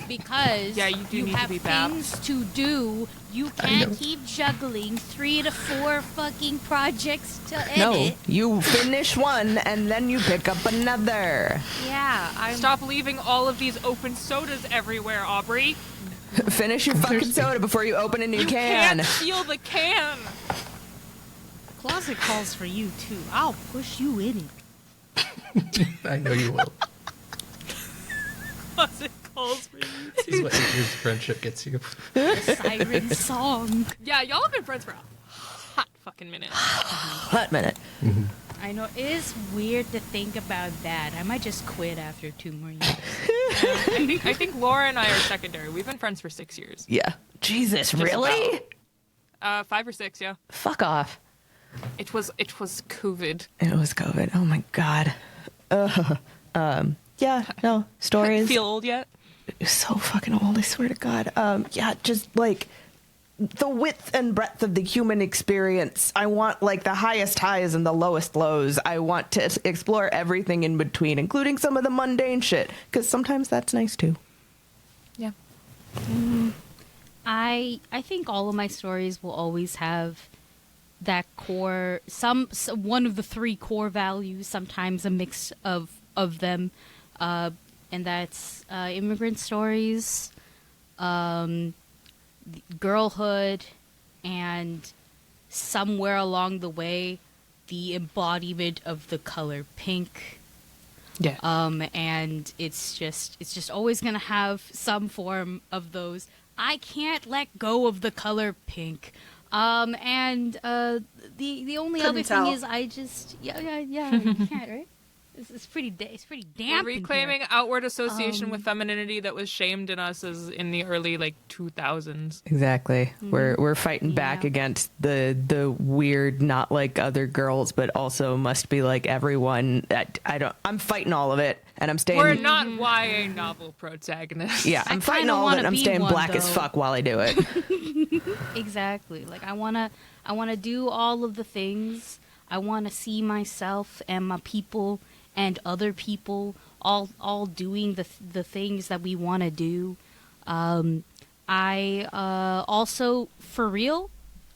Because Yeah, you do need to have be bapped. things to do. You can't keep juggling 3 to 4 fucking projects to edit. No, you finish one and then you pick up another. Yeah, I'm Stop leaving all of these open sodas everywhere, Aubrey. Finish your fucking soda before you open a new can. Can't seal the can. closet calls for you too. I'll push you in it. I know you will. Closet calls for you. This is what 8 years of friendship gets you. Siren song. Yeah, y'all have been friends for a hot fucking minute. Hot minute. I know it is weird to think about that. I might just quit after 2 more years. I think Laura and I are secondary. We've been friends for 6 years. Yeah. Jesus, really? 5 or 6, yeah. Fuck off. It was COVID. It was COVID. Oh my god. Yeah, no. Stories. Feel old yet? So fucking old, I swear to God. Yeah, just like the width and breadth of the human experience. I want like the highest highs and the lowest lows. I want to explore everything in between, including some of the mundane shit, because sometimes that's nice too. Yeah. I think all of my stories will always have that core, one of the 3 core values, sometimes a mix of them, and that's immigrant stories, girlhood, and somewhere along the way, the embodiment of the color pink. Yeah. And it's just always gonna have some form of those. I can't let go of the color pink. And the only Couldn't other tell. thing is I just you can't, right? It's pretty damp. We're in reclaiming here. outward association with femininity that was shamed in us as in the early 2000s. Exactly. We're fighting back Yeah. against the weird, not like other girls, but also must be like everyone. I'm fighting all of it, and I'm staying. We're not YA novel protagonists. Yeah, I'm I fighting kinda all of it. wanna And I'm be staying one, black as though. fuck while I do it. Exactly. Like I wanna do all of the things. I wanna see myself and my people and other people all doing the things that we want to do. I also, for real,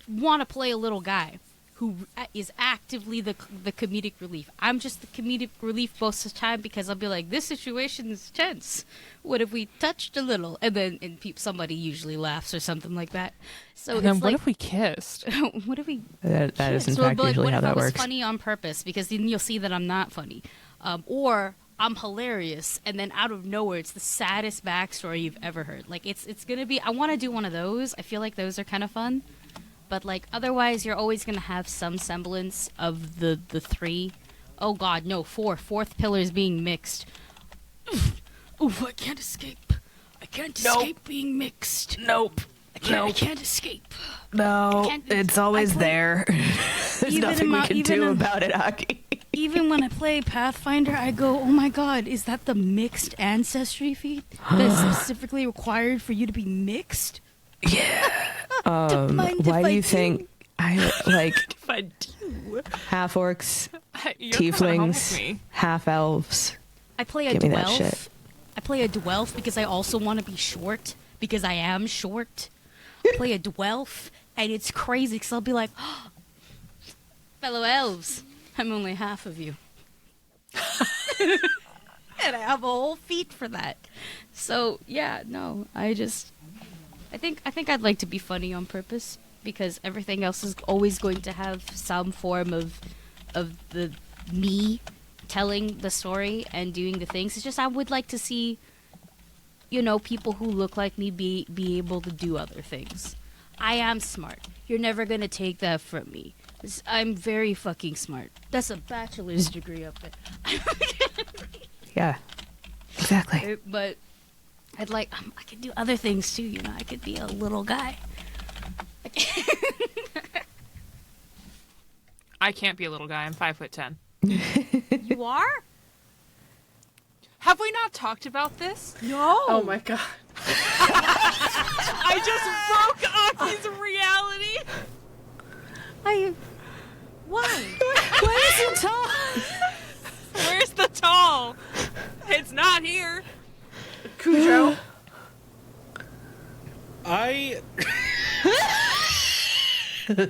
want to play a little guy who is actively the comedic relief. I'm just the comedic relief most of the time because I'll be like, this situation is tense. What if we touched a little? And then somebody usually laughs or something like that. So And then it's what like, if we kissed? what if we That is in so, fact but, like, usually what how if I that was works. funny on purpose? Because then you'll see that I'm not funny, or I'm hilarious, and then out of nowhere, it's the saddest backstory you've ever heard. Like it's gonna be. I want to do one of those. I feel like those are kind of fun, but like otherwise, you're always gonna have some semblance of the 3. Oh God, no, 4. Fourth pillar is being mixed. Oh, I can't escape. I can't escape being mixed. Nope. I can't escape. No, Can't- it's always I play- there. There's Even nothing in we my- can even do in- about it, Aki. Even when I play Pathfinder, I go, oh my God, is that the mixed ancestry feat that's specifically required for you to be mixed? Mind if Why do I you think I like If I do, half orcs, you're coming home with tieflings, me. half elves? I play a Give me that dwelf. shit. I play a dwelf because I also want to be short, because I am short. I play a dwelf, and it's crazy because I'll be like, fellow elves, I'm only half of you. And I have a whole feat for that. So, yeah, no, I think I'd like to be funny on purpose because everything else is always going to have some form of the me telling the story and doing the things. It's just I would like to see, people who look like me be able to do other things. I am smart. You're never gonna take that from me. I'm very fucking smart. That's a bachelor's degree up there. Yeah, exactly. But I'd like, I could do other things too, I could be a little guy. I can't be a little guy. I'm 5'10". You are? Have we not talked about this? No. Oh my god. I just broke Aki's reality. Why? Why is it tall? Where's the tall? It's not here. Cujo.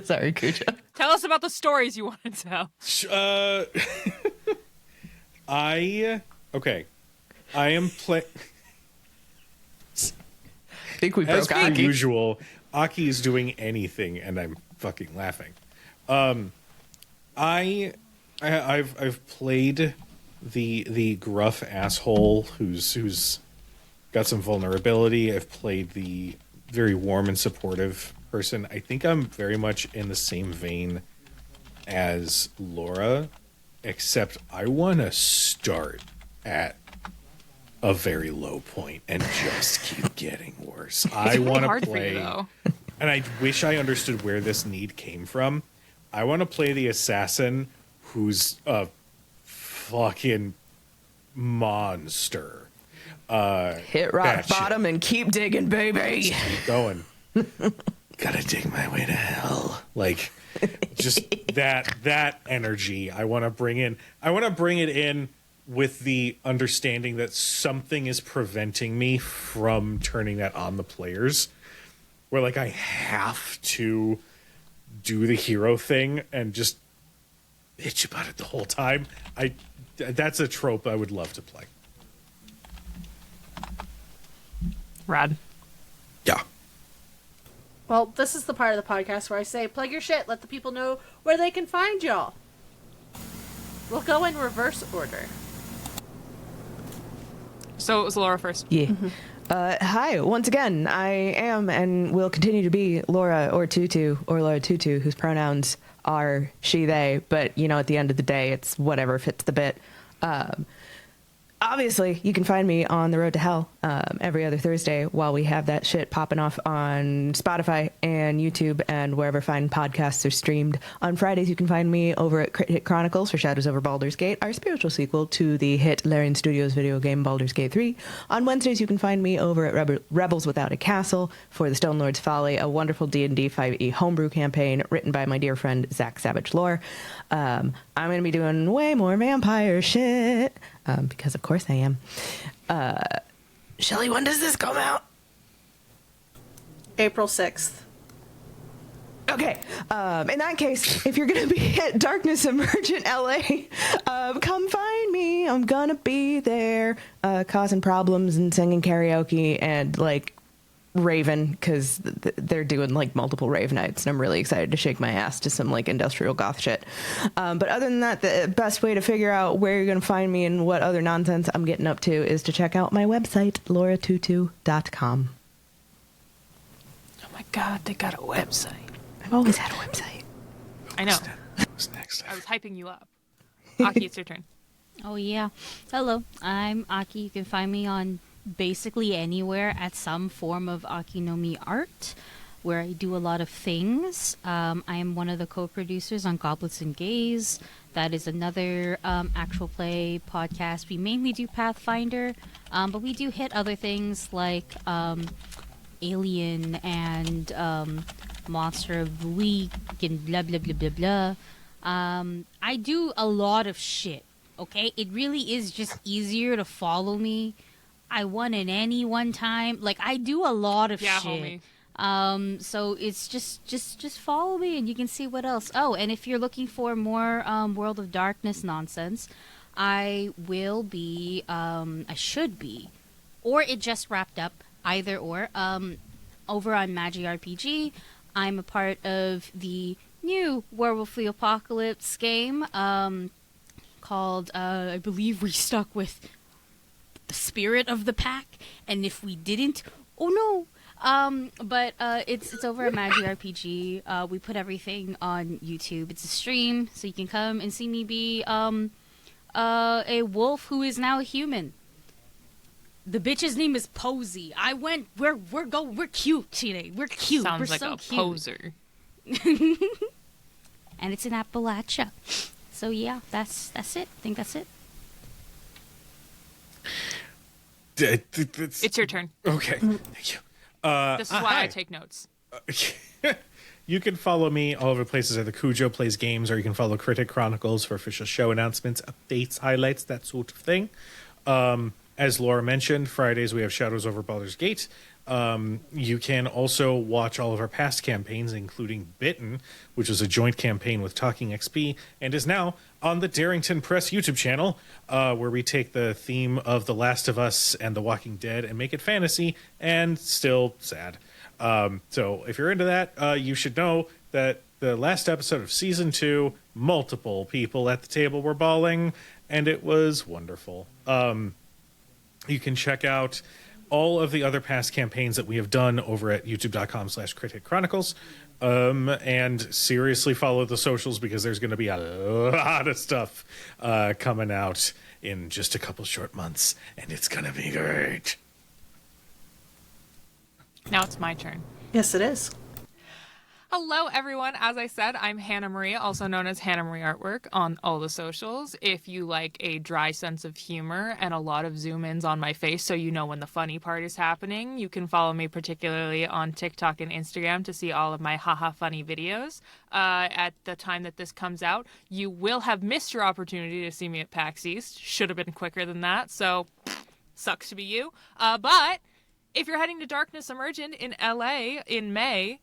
Sorry, Cujo. Tell us about the stories you want to tell. Okay. I am I think we as broke per Aki. usual. Aki is doing anything, and I'm fucking laughing. I've played the gruff asshole who's got some vulnerability. I've played the very warm and supportive person. I think I'm very much in the same vein as Laura, except I want to start at a very low point and just keep getting worse. I want to Hard for you, play, though. and I wish I understood where this need came from. I want to play the assassin who's a fucking monster. Hit rock batshit. bottom and keep digging, baby. Keep going. Gotta dig my way to hell. Like, just that energy I want to bring in. I want to bring it in with the understanding that something is preventing me from turning that on the players. Where, like, I have to do the hero thing and just bitch about it the whole time. That's a trope I would love to play. Rad. Yeah. Well, this is the part of the podcast where I say, plug your shit, let the people know where they can find y'all. We'll go in reverse order. So it was Laura first. Yeah. Hi, once again, I am and will continue to be Laura or Tutu, or Laura Tutu, whose pronouns are she, they, but, you know, at the end of the day, it's whatever fits the bit. Obviously, you can find me on The Road to Hell every other Thursday while we have that shit popping off on Spotify and YouTube and wherever fine podcasts are streamed. On Fridays, you can find me over at Crit Hit Chronicles for Shadows Over Baldur's Gate, our spiritual sequel to the hit Larian Studios video game Baldur's Gate 3. On Wednesdays, you can find me over at Rebels Without a Castle for the Stone Lord's Folly, a wonderful D&D 5e homebrew campaign written by my dear friend Zach Savage Lore. I'm going to be doing way more vampire shit. Because of course I am. Shelly, when does this come out? April 6th. Okay. In that case, if you're going to be at Darkness Emergent LA, come find me. I'm going to be there causing problems and singing karaoke and, like, Raven, because they're doing, like, multiple rave nights, and I'm really excited to shake my ass to some, like, industrial goth shit. But other than that, the best way to figure out where you're going to find me and what other nonsense I'm getting up to is to check out my website, lauratutu.com. Oh my god, they got a website. I've always had a website. I know. Who's next? I was hyping you up. Aki, it's your turn. Oh, yeah. Hello, I'm Aki. You can find me on basically anywhere at some form of Akinomi art, where I do a lot of things. I am one of the co-producers on Goblets and Gaze. That is another actual play podcast. We mainly do Pathfinder, but we do hit other things like Alien and Monster of the Week and blah, blah, blah, blah, blah. I do a lot of shit, okay? It really is just easier to follow me. I won an Annie one time. Like, I do a lot of Yeah, shit. homie. So it's just follow me and you can see what else. Oh, and if you're looking for more World of Darkness nonsense, I will be, I should be, or it just wrapped up, either or, over on Magi RPG. I'm a part of the new Werewolf the Apocalypse game, called, I believe we stuck with the Spirit of the Pack, and if we didn't, oh no. But it's over at Magi RPG. We put everything on YouTube. It's a stream, so you can come and see me be a wolf who is now a human. The bitch's name is Posey. We're cute today. We're cute. Sounds We're like so a cute. poser. And it's in Appalachia. So yeah, that's it. I think that's it. It's your turn. Okay. Thank you. This is why hi. I take notes. You can follow me all over places at the Cujo Plays Games, or you can follow Critic Chronicles for official show announcements, updates, highlights, that sort of thing. As Laura mentioned, Fridays we have Shadows Over Baldur's Gate. You can also watch all of our past campaigns, including Bitten, which was a joint campaign with Talking XP, and is now on the Darrington Press YouTube channel, where we take the theme of The Last of Us and The Walking Dead and make it fantasy and still sad. So if you're into that, you should know that the last episode of Season 2, multiple people at the table were bawling, and it was wonderful. You can check out all of the other past campaigns that we have done over at youtube.com/CritHitChronicles. And seriously follow the socials, because there's going to be a lot of stuff coming out in just a couple short months, and it's going to be great. Now it's my turn. Yes, it is. Hello, everyone. As I said, I'm Hannah Marie, also known as Hannah Marie Artwork on all the socials. If you like a dry sense of humor and a lot of zoom-ins on my face so you know when the funny part is happening, you can follow me particularly on TikTok and Instagram to see all of my haha funny videos. At the time that this comes out, you will have missed your opportunity to see me at PAX East. Should have been quicker than that, so sucks to be you. But if you're heading to Darkness Emergent in LA in May,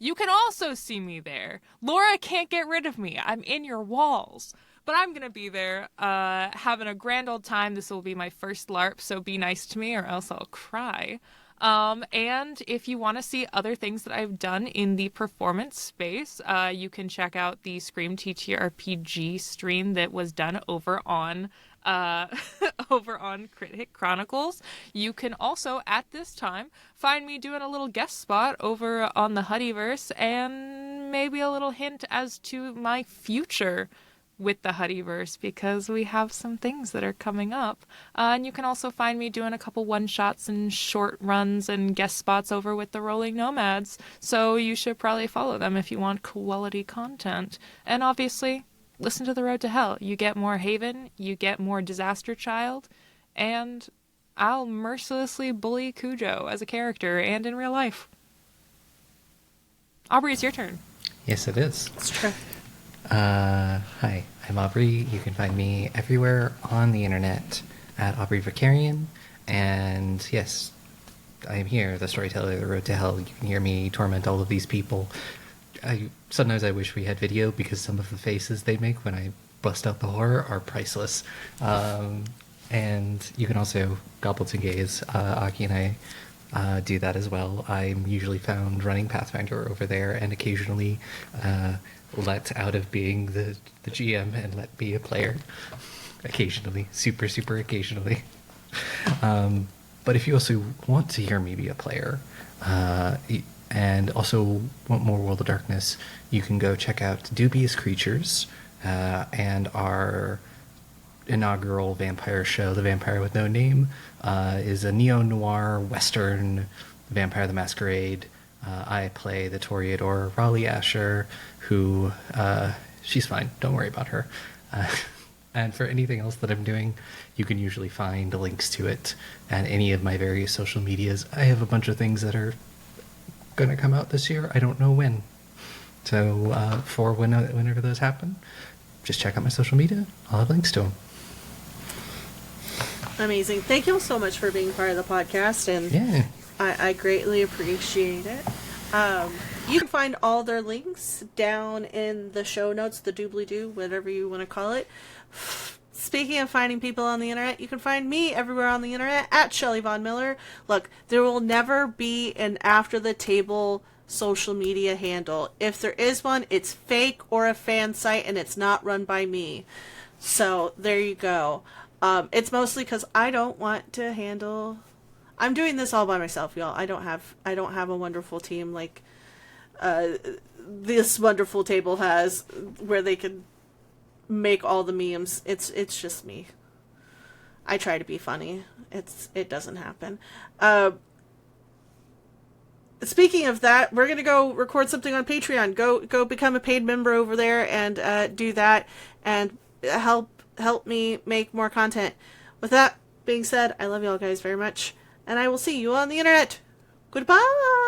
you can also see me there. Laura can't get rid of me. I'm in your walls. But I'm going to be there having a grand old time. This will be my first LARP, so be nice to me or else I'll cry. And if you want to see other things that I've done in the performance space, you can check out the Scream TTRPG stream that was done over on Crit Hit Chronicles. You can also, at this time, find me doing a little guest spot over on the Huddyverse, and maybe a little hint as to my future with the Huddyverse, because we have some things that are coming up. And you can also find me doing a couple one-shots and short runs and guest spots over with the Rolling Nomads, so you should probably follow them if you want quality content. And obviously, listen to The Road to Hell. You get more Haven, you get more Disaster Child, and I'll mercilessly bully Cujo as a character and in real life. Aubrey, it's your turn. Yes, it is. It's true. Hi, I'm Aubrey. You can find me everywhere on the internet at Aubrey Vicarian. And yes, I am here, the storyteller of The Road to Hell. You can hear me torment all of these people. Sometimes I wish we had video, because some of the faces they make when I bust out the horror are priceless. And you can also gobble to gaze. Aki and I do that as well. I'm usually found running Pathfinder over there, and occasionally let out of being the GM and let be a player. Occasionally. Super, super occasionally. But if you also want to hear me be a player, and also want more World of Darkness, you can go check out Dubious Creatures, and our inaugural vampire show, The Vampire with No Name, is a neo-noir western Vampire the Masquerade. I play the Toreador Raleigh Asher, who, she's fine, don't worry about her. And for anything else that I'm doing, you can usually find links to it at any of my various social medias. I have a bunch of things that are going to come out this year. I don't know when. So for whenever those happen, just check out my social media. I'll have links to them. Amazing. Thank you so much for being part of the podcast, and Yeah. I greatly appreciate it. You can find all their links down in the show notes, the doobly-doo, whatever you want to call it. Speaking of finding people on the internet, you can find me everywhere on the internet at Shelly Von Miller. Look, there will never be an After the Table social media handle. If there is one, it's fake or a fan site, and it's not run by me. So there you go. It's mostly because I don't want to handle. I'm doing this all by myself, y'all. I don't have a wonderful team like this wonderful table has, where they can make all the memes. It's just me. I try to be funny. It doesn't happen. Speaking of that, we're gonna go record something on Patreon. Go become a paid member over there and do that, and help me make more content. With that being said, I love y'all guys very much, and I will see you on the internet. Goodbye.